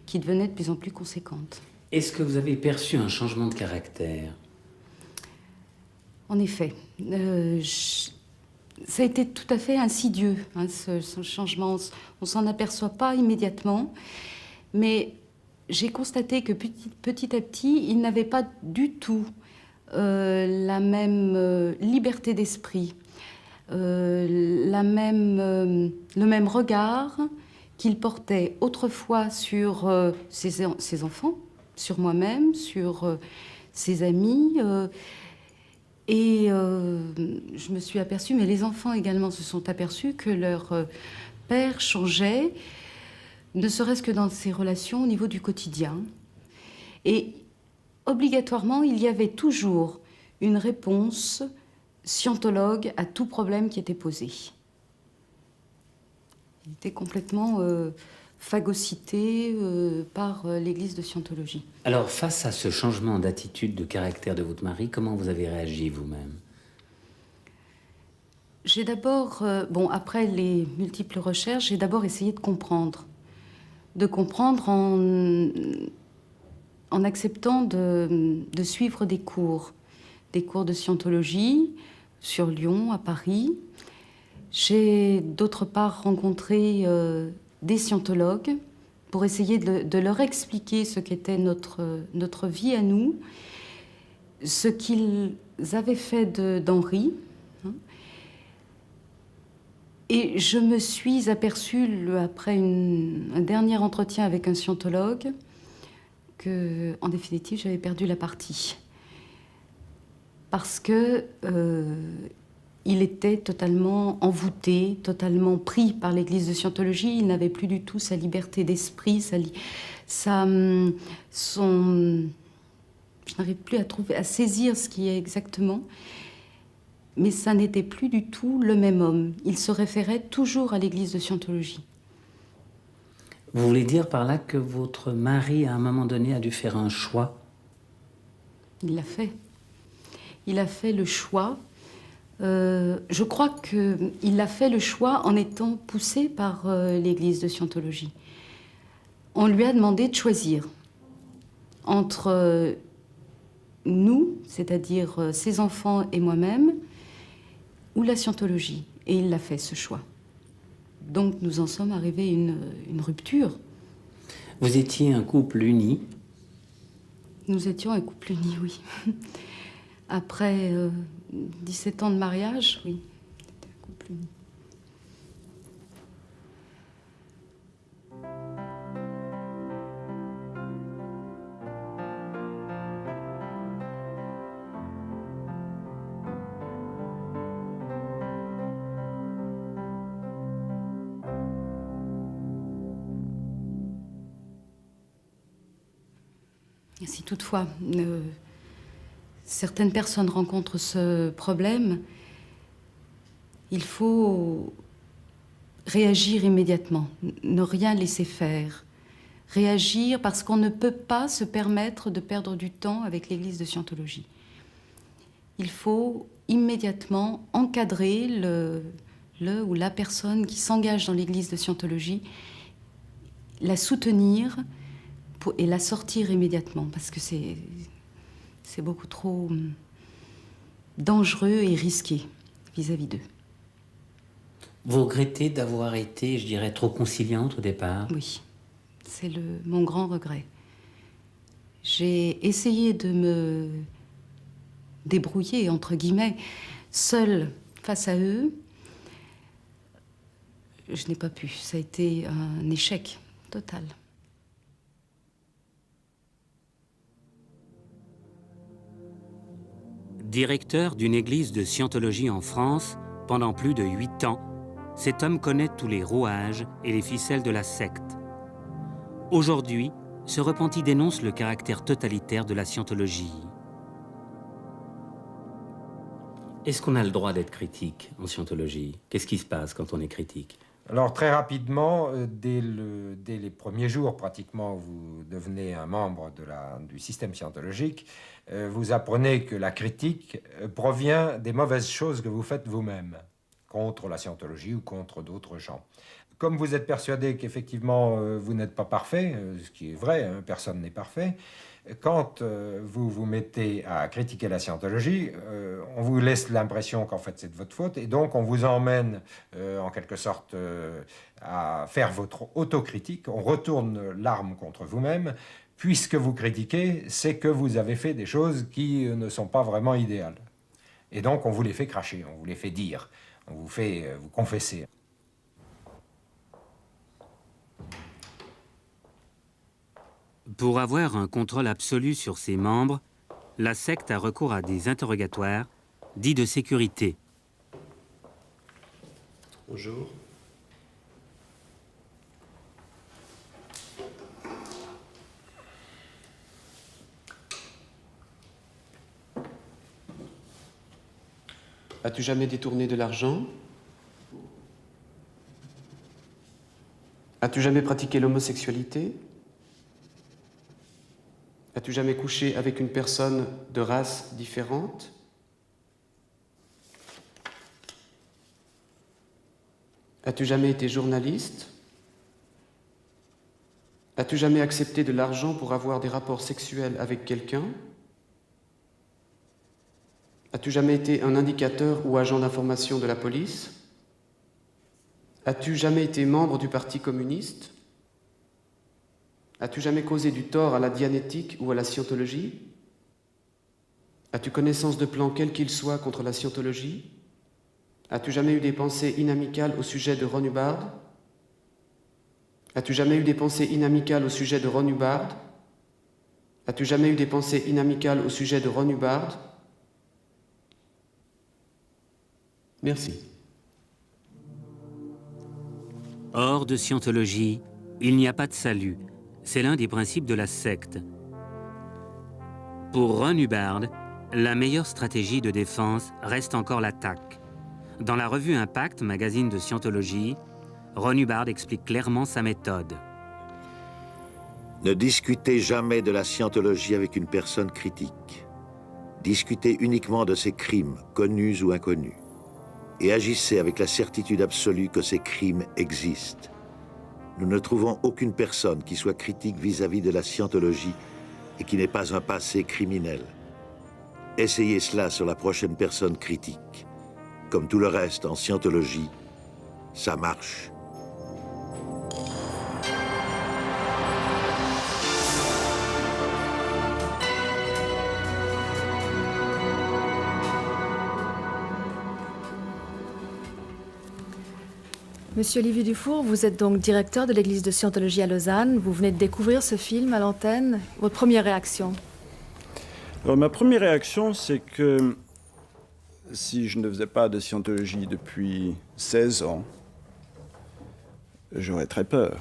qui devenaient de plus en plus conséquentes. Est-ce que vous avez perçu un changement de caractère? En effet. Ça a été tout à fait insidieux, hein, ce changement. On ne s'en aperçoit pas immédiatement, mais j'ai constaté que petit à petit, il n'avait pas du tout la même liberté d'esprit, le même regard qu'il portait autrefois sur ses enfants, sur moi-même, sur ses amis. Et je me suis aperçue, mais les enfants également se sont aperçus que leur père changeait, ne serait-ce que dans ses relations au niveau du quotidien. Et obligatoirement, il y avait toujours une réponse scientologue à tout problème qui était posé. Il était complètement phagocyté par l'Église de Scientologie. Alors, face à ce changement d'attitude, de caractère de votre mari, comment vous avez réagi vous-même? J'ai d'abord, après les multiples recherches, j'ai d'abord essayé de comprendre. De comprendre en acceptant de suivre des cours de scientologie sur Lyon, à Paris. J'ai d'autre part rencontré des scientologues pour essayer de leur expliquer ce qu'était notre vie à nous, ce qu'ils avaient fait d'Henri. Et je me suis aperçue, après un dernier entretien avec un scientologue, que, en définitive, j'avais perdu la partie. Parce que il était totalement envoûté, totalement pris par l'Église de Scientologie. Il n'avait plus du tout sa liberté d'esprit, je n'arrive plus à saisir ce qui est exactement. Mais ça n'était plus du tout le même homme. Il se référait toujours à l'Église de Scientologie. Vous voulez dire par là que votre mari, à un moment donné, a dû faire un choix? Il l'a fait. Il a fait le choix. Je crois qu'il a fait le choix en étant poussé par l'Église de Scientologie. On lui a demandé de choisir entre nous, c'est-à-dire ses enfants et moi-même, ou la Scientologie. Et il l'a fait, ce choix. Donc nous en sommes arrivés à une rupture. Vous étiez un couple uni? Nous étions un couple uni, oui. Après 17 ans de mariage, oui. C'était un couple uni. Si toutefois certaines personnes rencontrent ce problème, il faut réagir immédiatement, ne rien laisser faire. Réagir parce qu'on ne peut pas se permettre de perdre du temps avec l'Église de Scientologie. Il faut immédiatement encadrer le ou la personne qui s'engage dans l'Église de Scientologie, la soutenir et la sortir immédiatement, parce que c'est beaucoup trop dangereux et risqué vis-à-vis d'eux. Vous regrettez d'avoir été, je dirais, trop conciliante au départ? Oui, c'est mon grand regret. J'ai essayé de me débrouiller, entre guillemets, seule face à eux. Je n'ai pas pu. Ça a été un échec total. Directeur d'une église de scientologie en France pendant plus de 8 ans, cet homme connaît tous les rouages et les ficelles de la secte. Aujourd'hui, ce repenti dénonce le caractère totalitaire de la scientologie. Est-ce qu'on a le droit d'être critique en scientologie? Qu'est-ce qui se passe quand on est critique? Alors très rapidement, dès les premiers jours pratiquement, vous devenez un membre du système scientologique, vous apprenez que la critique provient des mauvaises choses que vous faites vous-même, contre la scientologie ou contre d'autres gens. Comme vous êtes persuadé qu'effectivement vous n'êtes pas parfait, ce qui est vrai, hein, personne n'est parfait, quand vous vous mettez à critiquer la scientologie, on vous laisse l'impression qu'en fait c'est de votre faute, et donc on vous emmène en quelque sorte à faire votre autocritique, on retourne l'arme contre vous-même, puisque vous critiquez, c'est que vous avez fait des choses qui ne sont pas vraiment idéales. Et donc, on vous les fait cracher, on vous les fait dire, on vous fait vous confesser. Pour avoir un contrôle absolu sur ses membres, la secte a recours à des interrogatoires dits de sécurité. Bonjour. As-tu jamais détourné de l'argent? As-tu jamais pratiqué l'homosexualité? As-tu jamais couché avec une personne de race différente? As-tu jamais été journaliste? As-tu jamais accepté de l'argent pour avoir des rapports sexuels avec quelqu'un? As-tu jamais été un indicateur ou agent d'information de la police? As-tu jamais été membre du Parti communiste? As-tu jamais causé du tort à la dianétique ou à la scientologie? As-tu connaissance de plans quels qu'ils soient contre la scientologie? As-tu jamais eu des pensées inamicales au sujet de Ron Hubbard? As-tu jamais eu des pensées inamicales au sujet de Ron Hubbard? As-tu jamais eu des pensées inamicales au sujet de Ron Hubbard? Merci. Hors de scientologie, il n'y a pas de salut. C'est l'un des principes de la secte. Pour Ron Hubbard, la meilleure stratégie de défense reste encore l'attaque. Dans la revue Impact, magazine de scientologie, Ron Hubbard explique clairement sa méthode. Ne discutez jamais de la scientologie avec une personne critique. Discutez uniquement de ses crimes, connus ou inconnus. Et agissez avec la certitude absolue que ces crimes existent. Nous ne trouvons aucune personne qui soit critique vis-à-vis de la scientologie et qui n'ait pas un passé criminel. Essayez cela sur la prochaine personne critique. Comme tout le reste en scientologie, ça marche. Monsieur Olivier Dufour, vous êtes donc directeur de l'église de Scientologie à Lausanne. Vous venez de découvrir ce film à l'antenne. Votre première réaction? Alors, ma première réaction, c'est que si je ne faisais pas de Scientologie depuis 16 ans, j'aurais très peur.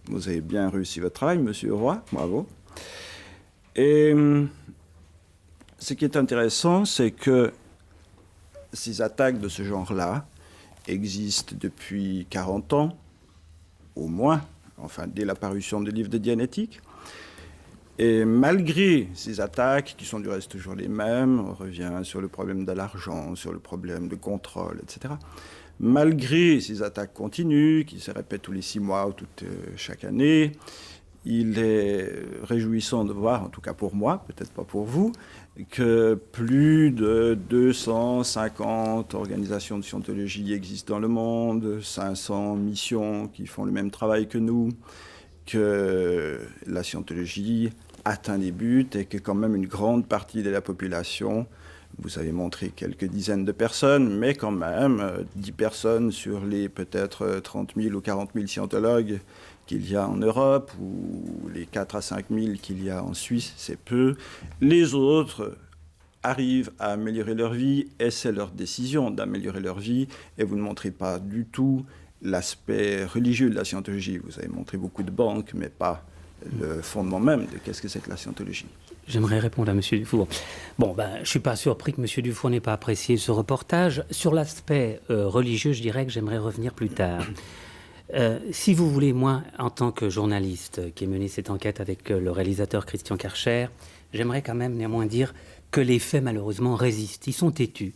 Vous avez bien réussi votre travail, monsieur Roy, bravo. Et ce qui est intéressant, c'est que ces attaques de ce genre-là existent depuis 40 ans, au moins, enfin dès la parution des livres de Dianétique. Et malgré ces attaques, qui sont du reste toujours les mêmes, on revient sur le problème de l'argent, sur le problème de contrôle, etc. Malgré ces attaques continues, qui se répètent tous les 6 mois ou chaque année, il est réjouissant de voir, en tout cas pour moi, peut-être pas pour vous, que plus de 250 organisations de scientologie existent dans le monde, 500 missions qui font le même travail que nous, que la scientologie atteint des buts et que quand même une grande partie de la population, vous avez montré quelques dizaines de personnes, mais quand même 10 personnes sur les peut-être 30 000 ou 40 000 scientologues qu'il y a en Europe, ou les 4 à 5 000 qu'il y a en Suisse, c'est peu. Les autres arrivent à améliorer leur vie, et c'est leur décision d'améliorer leur vie, et vous ne montrez pas du tout l'aspect religieux de la scientologie. Vous avez montré beaucoup de banques, mais pas le fondement même de qu'est-ce que c'est que la scientologie. J'aimerais répondre à M. Dufour. Bon, je ne suis pas surpris que M. Dufour n'ait pas apprécié ce reportage. Sur l'aspect religieux, je dirais que j'aimerais revenir plus tard. Si vous voulez, moi, en tant que journaliste qui ai mené cette enquête avec le réalisateur Christian Karcher, j'aimerais quand même néanmoins dire que les faits, malheureusement, résistent. Ils sont têtus.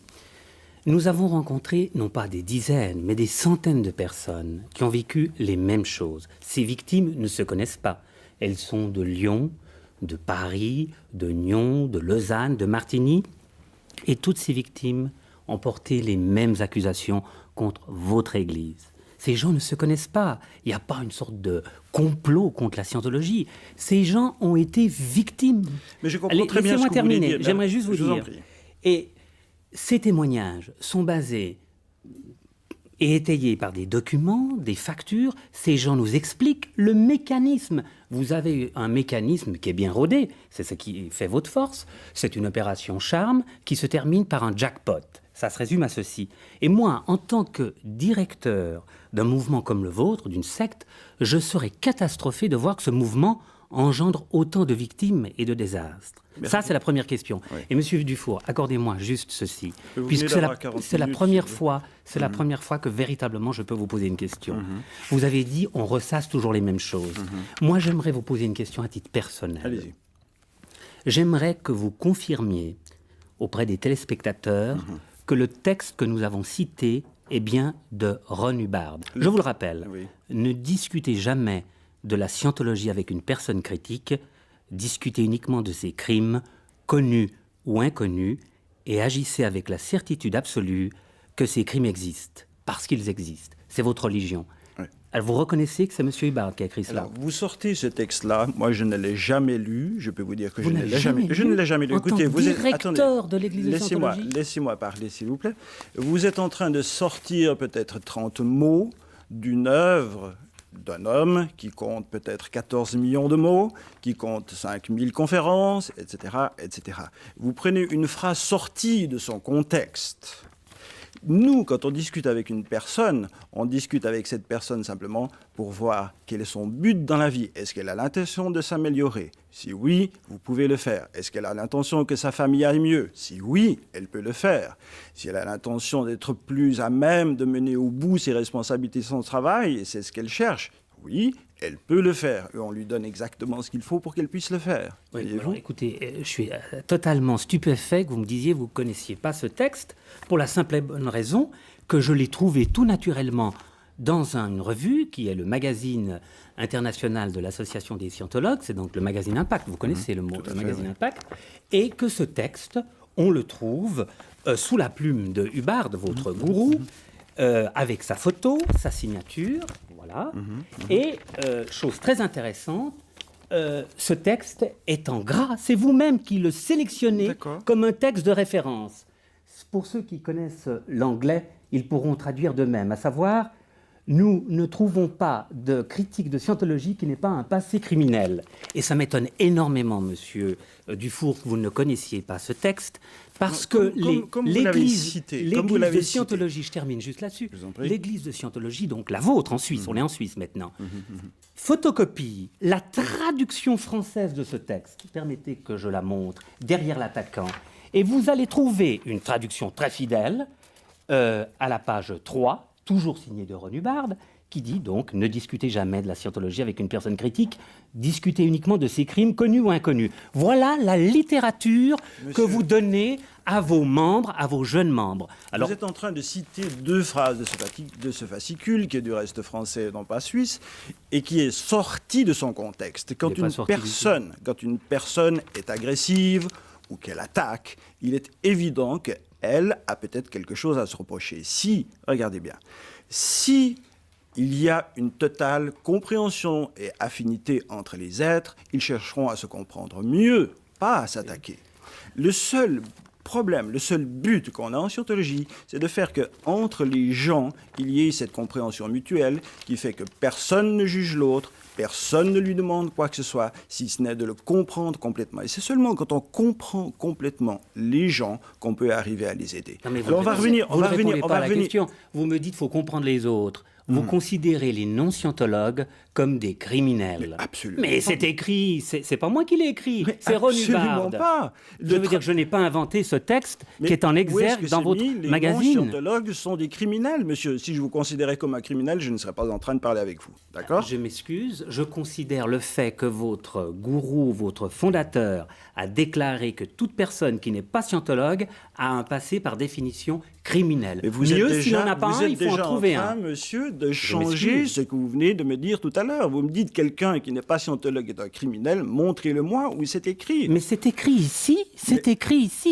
Nous avons rencontré, non pas des dizaines, mais des centaines de personnes qui ont vécu les mêmes choses. Ces victimes ne se connaissent pas. Elles sont de Lyon, de Paris, de Nyon, de Lausanne, de Martigny. Et toutes ces victimes ont porté les mêmes accusations contre votre Église. Ces gens ne se connaissent pas. Il n'y a pas une sorte de complot contre la scientologie. Ces gens ont été victimes. Mais je comprends très bien ce que vous voulez dire. J'aimerais juste vous Je vous en dire. prie. Et ces témoignages sont basés et étayés par des documents, des factures. Ces gens nous expliquent le mécanisme. Vous avez un mécanisme qui est bien rodé, c'est ce qui fait votre force. C'est une opération charme qui se termine par un jackpot. Ça se résume à ceci. Et moi, en tant que directeur d'un mouvement comme le vôtre, d'une secte, je serais catastrophé de voir que ce mouvement engendre autant de victimes et de désastres. Merci. Ça, c'est la première question. Oui. Et Monsieur Dufour, accordez-moi juste ceci, Vous puisque venez c'est la, d'avoir 40 c'est la minutes, première si vous fois, c'est la première fois que véritablement je peux vous poser une question. Vous avez dit, on ressasse toujours les mêmes choses. Moi, j'aimerais vous poser une question à titre personnel. Allez-y. J'aimerais que vous confirmiez auprès des téléspectateurs que le texte que nous avons cité est bien de Ron Hubbard. Je vous le rappelle, ne discutez jamais de la scientologie avec une personne critique, discutez uniquement de ses crimes, connus ou inconnus, et agissez avec la certitude absolue que ces crimes existent, parce qu'ils existent. C'est votre religion. Alors vous reconnaissez que c'est M. Hubbard qui a écrit cela? Alors, vous sortez ce texte-là, moi je ne l'ai jamais lu, je peux vous dire que Vous je ne n'avez l'ai jamais jamais lu. Je ne l'ai jamais lu. En tant Écoutez, que vous êtes... directeur de l'Église de Scientologie? Laissez-moi parler, s'il vous plaît. Vous êtes en train de sortir peut-être 30 mots d'une œuvre d'un homme qui compte peut-être 14 millions de mots, qui compte 5000 conférences, etc., etc. Vous prenez une phrase sortie de son contexte. Nous, quand on discute avec une personne, on discute avec cette personne simplement pour voir quel est son but dans la vie. Est-ce qu'elle a l'intention de s'améliorer? Si oui, vous pouvez le faire. Est-ce qu'elle a l'intention que sa famille aille mieux? Si oui, elle peut le faire. Si elle a l'intention d'être plus à même de mener au bout ses responsabilités, son travail, et c'est ce qu'elle cherche, oui, elle peut le faire. Et on lui donne exactement ce qu'il faut pour qu'elle puisse le faire. Oui, Voyez-vous? alors, écoutez, je suis totalement stupéfait que vous me disiez que vous ne connaissiez pas ce texte, pour la simple et bonne raison que je l'ai trouvé tout naturellement dans une revue qui est le magazine international de l'Association des scientologues, c'est donc le magazine Impact, vous connaissez le mot, le magazine Impact, et que ce texte, on le trouve sous la plume de Hubbard, votre gourou, avec sa photo, sa signature, voilà. Et, chose très intéressante, ce texte est en gras. C'est vous-même qui le sélectionnez comme un texte de référence. Pour ceux qui connaissent l'anglais, ils pourront traduire d'eux-mêmes, à savoir, nous ne trouvons pas de critique de scientologie qui n'ait pas un passé criminel. Et ça m'étonne énormément, monsieur Dufour, que vous ne connaissiez pas ce texte, parce que l'Église de Scientologie, je termine juste là-dessus, l'Église de Scientologie, donc la vôtre en Suisse, on est en Suisse maintenant, photocopie la traduction française de ce texte, permettez que je la montre, derrière l'attaquant, et vous allez trouver une traduction très fidèle à la page 3, toujours signée de Ron Hubbard, qui dit donc « Ne discutez jamais de la scientologie avec une personne critique, discutez uniquement de ses crimes connus ou inconnus. » Voilà la littérature que vous donnez à vos membres, à vos jeunes membres. Alors, vous êtes en train de citer deux phrases de ce fascicule, qui est du reste français et non pas suisse, et qui est sorti de son contexte. Quand une personne est agressive ou qu'elle attaque, il est évident qu'elle a peut-être quelque chose à se reprocher. Si, regardez bien, si il y a une totale compréhension et affinité entre les êtres, ils chercheront à se comprendre mieux, pas à s'attaquer. Le seul problème, le seul but qu'on a en scientologie, c'est de faire qu'entre les gens, il y ait cette compréhension mutuelle qui fait que personne ne juge l'autre, personne ne lui demande quoi que ce soit, si ce n'est de le comprendre complètement. Et c'est seulement quand on comprend complètement les gens qu'on peut arriver à les aider. Non, mais alors on va revenir. Vous me dites qu'il faut comprendre les autres. Vous considérez les non-scientologues comme des criminels. Absolument. Mais c'est écrit, c'est pas moi qui l'ai écrit, c'est Ron Hubbard. Absolument pas. Je veux dire que je n'ai pas inventé ce texte qui est en exergue dans votre magazine. Les non-scientologues sont des criminels, monsieur. Si je vous considérais comme un criminel, je ne serais pas en train de parler avec vous. D'accord? Je m'excuse, je considère le fait que votre gourou, votre fondateur, a déclaré que toute personne qui n'est pas scientologue a un passé par définition criminel. Mais vous êtes s'il n'en a pas un, il faut en trouver un. Monsieur, de changer ce que vous venez de me dire tout à l'heure. Vous me dites quelqu'un qui n'est pas scientologue est un criminel, montrez-le-moi où c'est écrit. Mais c'est écrit ici,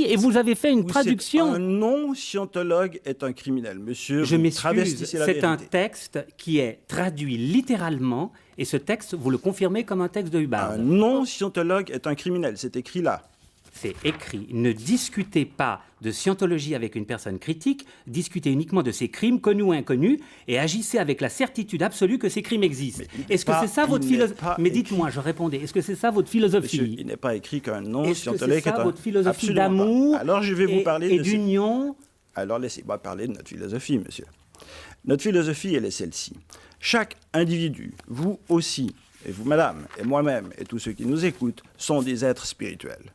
et vous avez fait une traduction. Un non-scientologue est un criminel, monsieur. Je vous m'excuse, travestissez la c'est un vérité. texte qui est traduit littéralement, et ce texte, vous le confirmez comme un texte de Hubbard. Un non-scientologue est un criminel, c'est écrit là. C'est écrit. Ne discutez pas de scientologie avec une personne critique, discutez uniquement de ces crimes connus ou inconnus et agissez avec la certitude absolue que ces crimes existent. Est-ce que c'est ça votre philosophie? Mais dites-moi, je répondais, est-ce que c'est ça votre philosophie? Monsieur, il n'est pas écrit qu'un non-scientologue est-ce que c'est ça votre philosophie Absolument d'amour pas. Alors je vais vous parler et d'union? Alors laissez-moi parler de notre philosophie, monsieur. Notre philosophie, elle est celle-ci. Chaque individu, vous aussi, et vous, madame, et moi-même, et tous ceux qui nous écoutent, sont des êtres spirituels.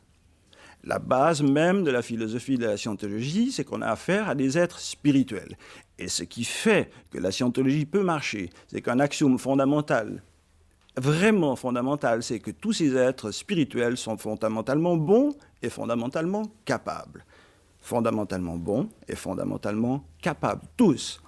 La base même de la philosophie de la scientologie, c'est qu'on a affaire à des êtres spirituels. Et ce qui fait que la scientologie peut marcher, c'est qu'un axiome fondamental, vraiment fondamental, c'est que tous ces êtres spirituels sont fondamentalement bons et fondamentalement capables. Fondamentalement bons et fondamentalement capables, tous.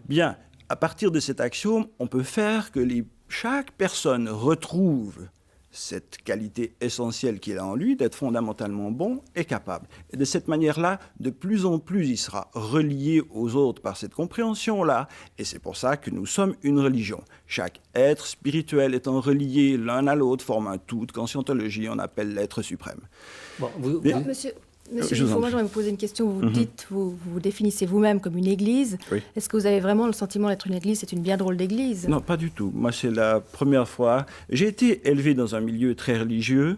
Bien, à partir de cet axiome, on peut faire que chaque personne retrouve cette qualité essentielle qu'il a en lui, d'être fondamentalement bon et capable. Et de cette manière-là, de plus en plus, il sera relié aux autres par cette compréhension-là. Et c'est pour ça que nous sommes une religion. Chaque être spirituel étant relié l'un à l'autre forme un tout qu'en scientologie, on appelle l'être suprême. Bon, Monsieur Dufour, moi j'aimerais vous poser une question. Vous dites, vous définissez vous-même comme une église. Oui. Est-ce que vous avez vraiment le sentiment d'être une église? C'est une bien drôle d'église. Non, pas du tout. Moi, c'est la première fois. J'ai été élevé dans un milieu très religieux.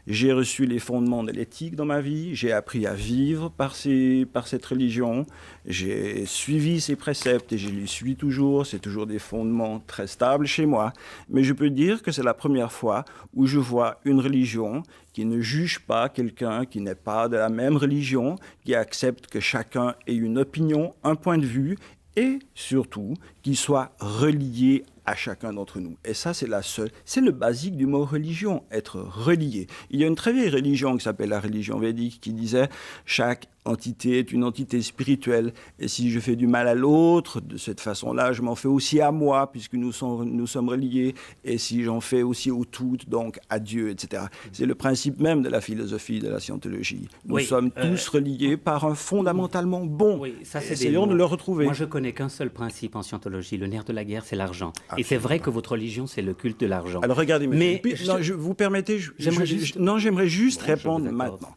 J'ai reçu les fondements de l'éthique dans ma vie. J'ai appris à vivre par cette religion. J'ai suivi ses préceptes et je les suis toujours. C'est toujours des fondements très stables chez moi. Mais je peux dire que c'est la première fois où je vois une religion qui ne juge pas quelqu'un qui n'est pas de la même religion, qui accepte que chacun ait une opinion, un point de vue, et surtout qu'il soit relié à chacun d'entre nous. Et ça, c'est le basique du mot religion, être relié. Il y a une très vieille religion qui s'appelle la religion védique qui disait « chaque entité est une entité spirituelle, et si je fais du mal à l'autre, de cette façon-là, je m'en fais aussi à moi, puisque nous sommes reliés, et si j'en fais aussi au tout, donc à Dieu, etc. » C'est le principe même de la philosophie de la scientologie. Nous sommes tous reliés par un fondamentalement bon. Oui, ça, c'est essayons de le retrouver. Moi, je connais qu'un seul principe en scientologie. Le nerf de la guerre, c'est l'argent. Et c'est vrai que votre religion, c'est le culte de l'argent. Alors regardez, monsieur, vous permettez, j'aimerais juste répondre maintenant.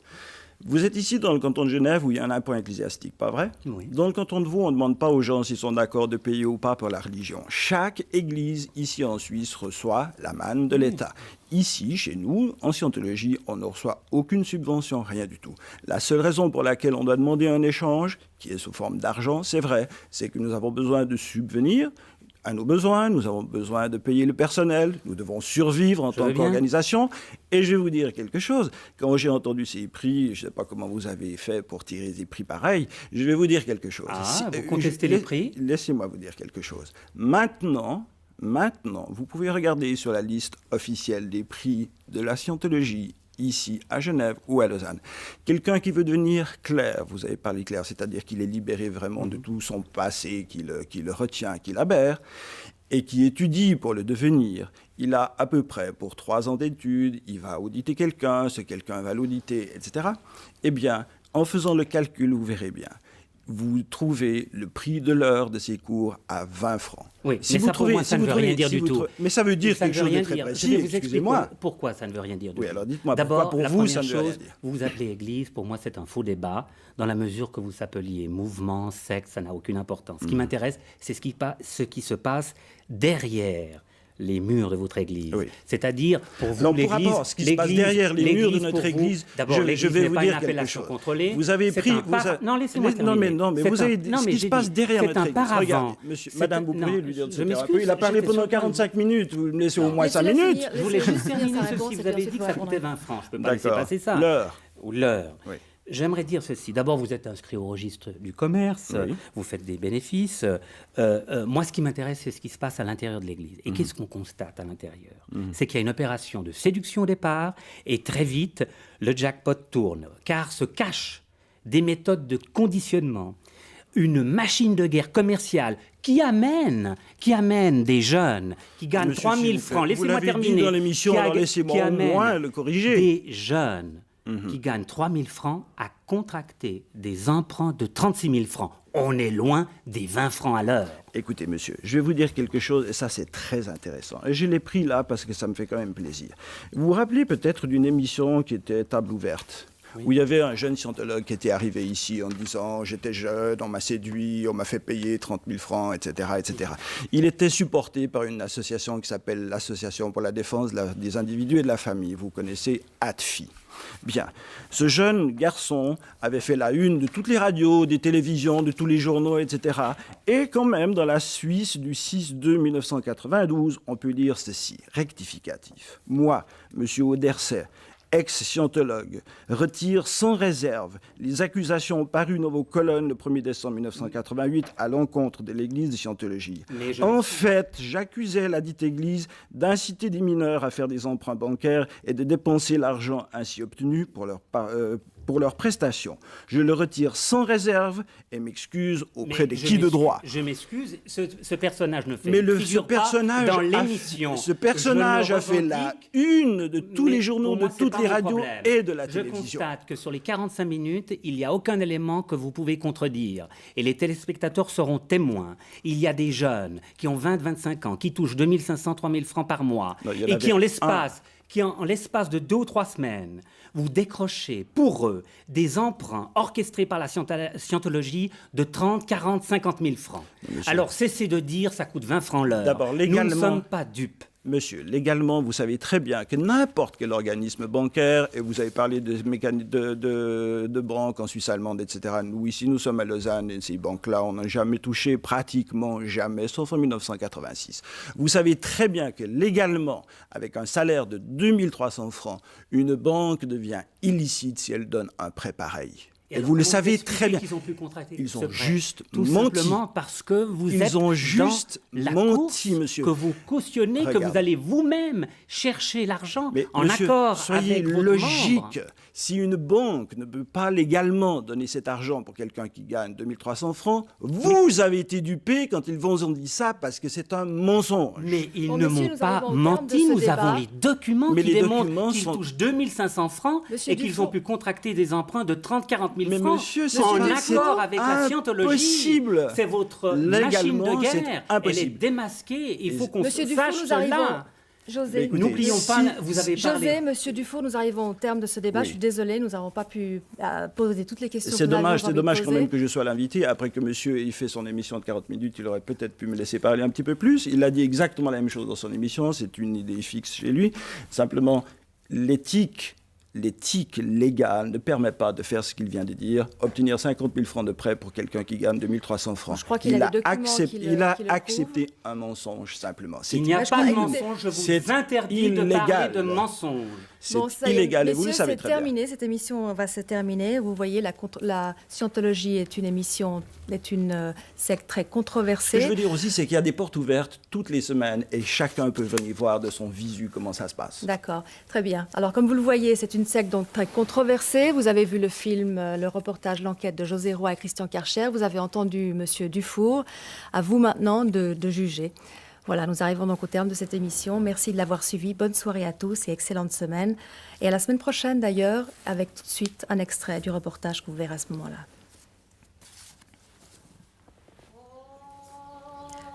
Vous êtes ici dans le canton de Genève où il y a un impôt ecclésiastique, pas vrai? Oui. Dans le canton de Vaud, on ne demande pas aux gens s'ils sont d'accord de payer ou pas pour la religion. Chaque église ici en Suisse reçoit la manne de l'État. Ici, chez nous, en scientologie, on ne reçoit aucune subvention, rien du tout. La seule raison pour laquelle on doit demander un échange, qui est sous forme d'argent, c'est vrai, c'est que nous avons besoin de subvenir à nos besoins, nous avons besoin de payer le personnel, nous devons survivre en tant qu'organisation. Et je vais vous dire quelque chose, quand j'ai entendu ces prix, je ne sais pas comment vous avez fait pour tirer des prix pareils, je vais vous dire quelque chose. Vous contestez les prix? Laissez-moi vous dire quelque chose. Maintenant, vous pouvez regarder sur la liste officielle des prix de la scientologie, ici à Genève ou à Lausanne. Quelqu'un qui veut devenir clerc, vous avez parlé clerc, c'est-à-dire qu'il est libéré vraiment de tout son passé, qui le retient, qui l'abère, et qui étudie pour le devenir. Il a à peu près pour 3 ans d'études, il va auditer quelqu'un, ce quelqu'un va l'auditer, etc. Eh bien, en faisant le calcul, vous verrez bien, vous trouvez le prix de l'heure de ces cours à 20 francs. Oui, mais ça pour moi, ça ne veut rien dire du tout. Mais ça veut dire quelque chose de très précis, excusez-moi. Pourquoi ça ne veut rien dire du tout. Oui, alors dites-moi pourquoi pour vous, ça ne veut rien dire. Vous vous appelez Église, pour moi c'est un faux débat, dans la mesure que vous s'appeliez mouvement, secte, ça n'a aucune importance. Ce qui m'intéresse, c'est ce qui se passe derrière les murs de votre église. Oui. C'est-à-dire, pour vous, l'église... Ce qui se passe derrière les murs de notre église, je vais vous dire quelque chose. Contrôlée. Vous avez pris... Non, laissez-moi terminer. Non, mais vous avez... Ce qui se passe derrière notre église... Regardez, madame, vous pourriez lui dire de se taire un peu. Il a parlé pendant 45 minutes. Vous me laissez au moins 5 minutes. Je voulais juste terminer ceci. Vous avez dit que ça coûtait 20 francs. Je ne peux pas laisser passer ça. L'heure. Ou l'heure. J'aimerais dire ceci. D'abord, vous êtes inscrit au registre du commerce, vous faites des bénéfices. Moi, ce qui m'intéresse, c'est ce qui se passe à l'intérieur de l'Église. Et qu'est-ce qu'on constate à l'intérieur? C'est qu'il y a une opération de séduction au départ, et très vite, le jackpot tourne, car se cachent des méthodes de conditionnement. une machine de guerre commerciale qui amène des jeunes qui gagnent 3 000 francs. Laissez-moi terminer. Vous l'avez dit dans l'émission, alors laissez-moi au moins le corriger. Des jeunes qui gagnent 3 000 francs à contracter des emprunts de 36 000 francs. On est loin des 20 francs à l'heure. Écoutez, monsieur, je vais vous dire quelque chose, et ça, c'est très intéressant. Et je l'ai pris là parce que ça me fait quand même plaisir. Vous vous rappelez peut-être d'une émission qui était Table ouverte, où il y avait un jeune scientologue qui était arrivé ici en disant « J'étais jeune, on m'a séduit, on m'a fait payer 30 000 francs, etc. etc. » Il était supporté par une association qui s'appelle l'Association pour la défense des individus et de la famille. Vous connaissez ADFI. Bien, ce jeune garçon avait fait la une de toutes les radios, des télévisions, de tous les journaux, etc. Et quand même, dans la Suisse du 6/2/1992, on peut lire ceci, rectificatif. Moi, monsieur Auderset, ex-scientologue, retire sans réserve les accusations parues dans vos colonnes le 1er décembre 1988 à l'encontre de l'Église de Scientologie. En fait, j'accusais la dite Église d'inciter des mineurs à faire des emprunts bancaires et de dépenser l'argent ainsi obtenu pour leurs prestations. Je le retire sans réserve et m'excuse auprès de qui de droit. Je m'excuse, ce personnage ne fait Mais figure pas dans l'émission. Ce personnage a fait la une de tous les journaux, de toutes les radios et de la télévision. Je constate que sur les 45 minutes, il n'y a aucun élément que vous pouvez contredire. Et les téléspectateurs seront témoins. Il y a des jeunes qui ont 20-25 ans, qui touchent 2 500, 3 000 francs par mois, et qui, en l'espace de 2 ou 3 semaines, vous décrochez pour eux des emprunts orchestrés par la scientologie de 30, 40, 50 000 francs. Monsieur. Alors cessez de dire ça coûte 20 francs l'heure. D'abord, légalement, nous ne sommes pas dupes. Monsieur, légalement, vous savez très bien que n'importe quel organisme bancaire, et vous avez parlé de banques en Suisse allemande, etc. Nous, ici, nous sommes à Lausanne, et ces banques-là, on n'a jamais touché, pratiquement jamais, sauf en 1986. Vous savez très bien que légalement, avec un salaire de 2 300 francs, une banque devient illicite si elle donne un prêt pareil. Et vous le savez très bien. Ils ont juste menti. Tout simplement parce que vous êtes ont juste dans la menti, course, monsieur. que vous cautionnez, que vous allez vous-même chercher l'argent en monsieur, accord soyez avec votre logique. membre. Si une banque ne peut pas légalement donner cet argent pour quelqu'un qui gagne 2 300 francs, vous avez été dupé quand ils vous ont dit ça parce que c'est un mensonge. Mais ils ne m'ont pas menti. Nous avons les documents qui démontrent qu'ils touchent 2 500 francs et qu'ils ont pu contracter des emprunts de 30-40 000 francs monsieur, en accord avec la scientologie. C'est votre machine de guerre. Elle est démasquée. Il faut qu'on sache cela. José, n'oublions pas, vous avez parlé. José, monsieur Dufour, nous arrivons au terme de ce débat. Oui. Je suis désolée, nous n'avons pas pu poser toutes les questions. C'est dommage quand même que je sois l'invité. Après que monsieur ait fait son émission de 40 minutes, il aurait peut-être pu me laisser parler un petit peu plus. Il a dit exactement la même chose dans son émission. C'est une idée fixe chez lui. Simplement, l'éthique légale ne permet pas de faire ce qu'il vient de dire, obtenir 50 000 francs de prêt pour quelqu'un qui gagne 2 300 francs. Je crois qu'il a accepté un mensonge, simplement. Il n'y a pas de mensonge, je vous interdis de parler de mensonge. C'est illégal, et vous le savez très bien. Cette émission va se terminer. Vous voyez, la scientologie est une secte très controversée. Ce que je veux dire aussi, c'est qu'il y a des portes ouvertes toutes les semaines et chacun peut venir voir de son visu comment ça se passe. D'accord, très bien. Alors, comme vous le voyez, c'est une secte donc très controversée. Vous avez vu le film, le reportage, l'enquête de José Roy et Christian Karcher. Vous avez entendu monsieur Dufour. À vous maintenant de juger. Voilà, nous arrivons donc au terme de cette émission. Merci de l'avoir suivi. Bonne soirée à tous et excellente semaine. Et à la semaine prochaine d'ailleurs, avec tout de suite un extrait du reportage que vous verrez à ce moment-là.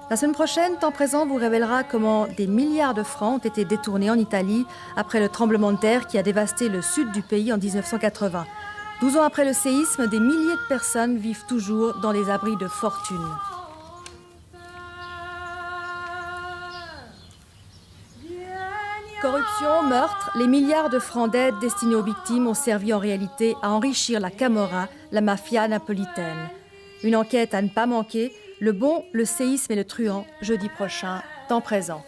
La semaine prochaine, Temps présent vous révélera comment des milliards de francs ont été détournés en Italie après le tremblement de terre qui a dévasté le sud du pays en 1980. 12 ans après le séisme, des milliers de personnes vivent toujours dans les abris de fortune. Corruption, meurtre, les milliards de francs d'aide destinés aux victimes ont servi en réalité à enrichir la Camorra, la mafia napolitaine. Une enquête à ne pas manquer, Le Bon, le séisme et le truand, jeudi prochain, Temps présent.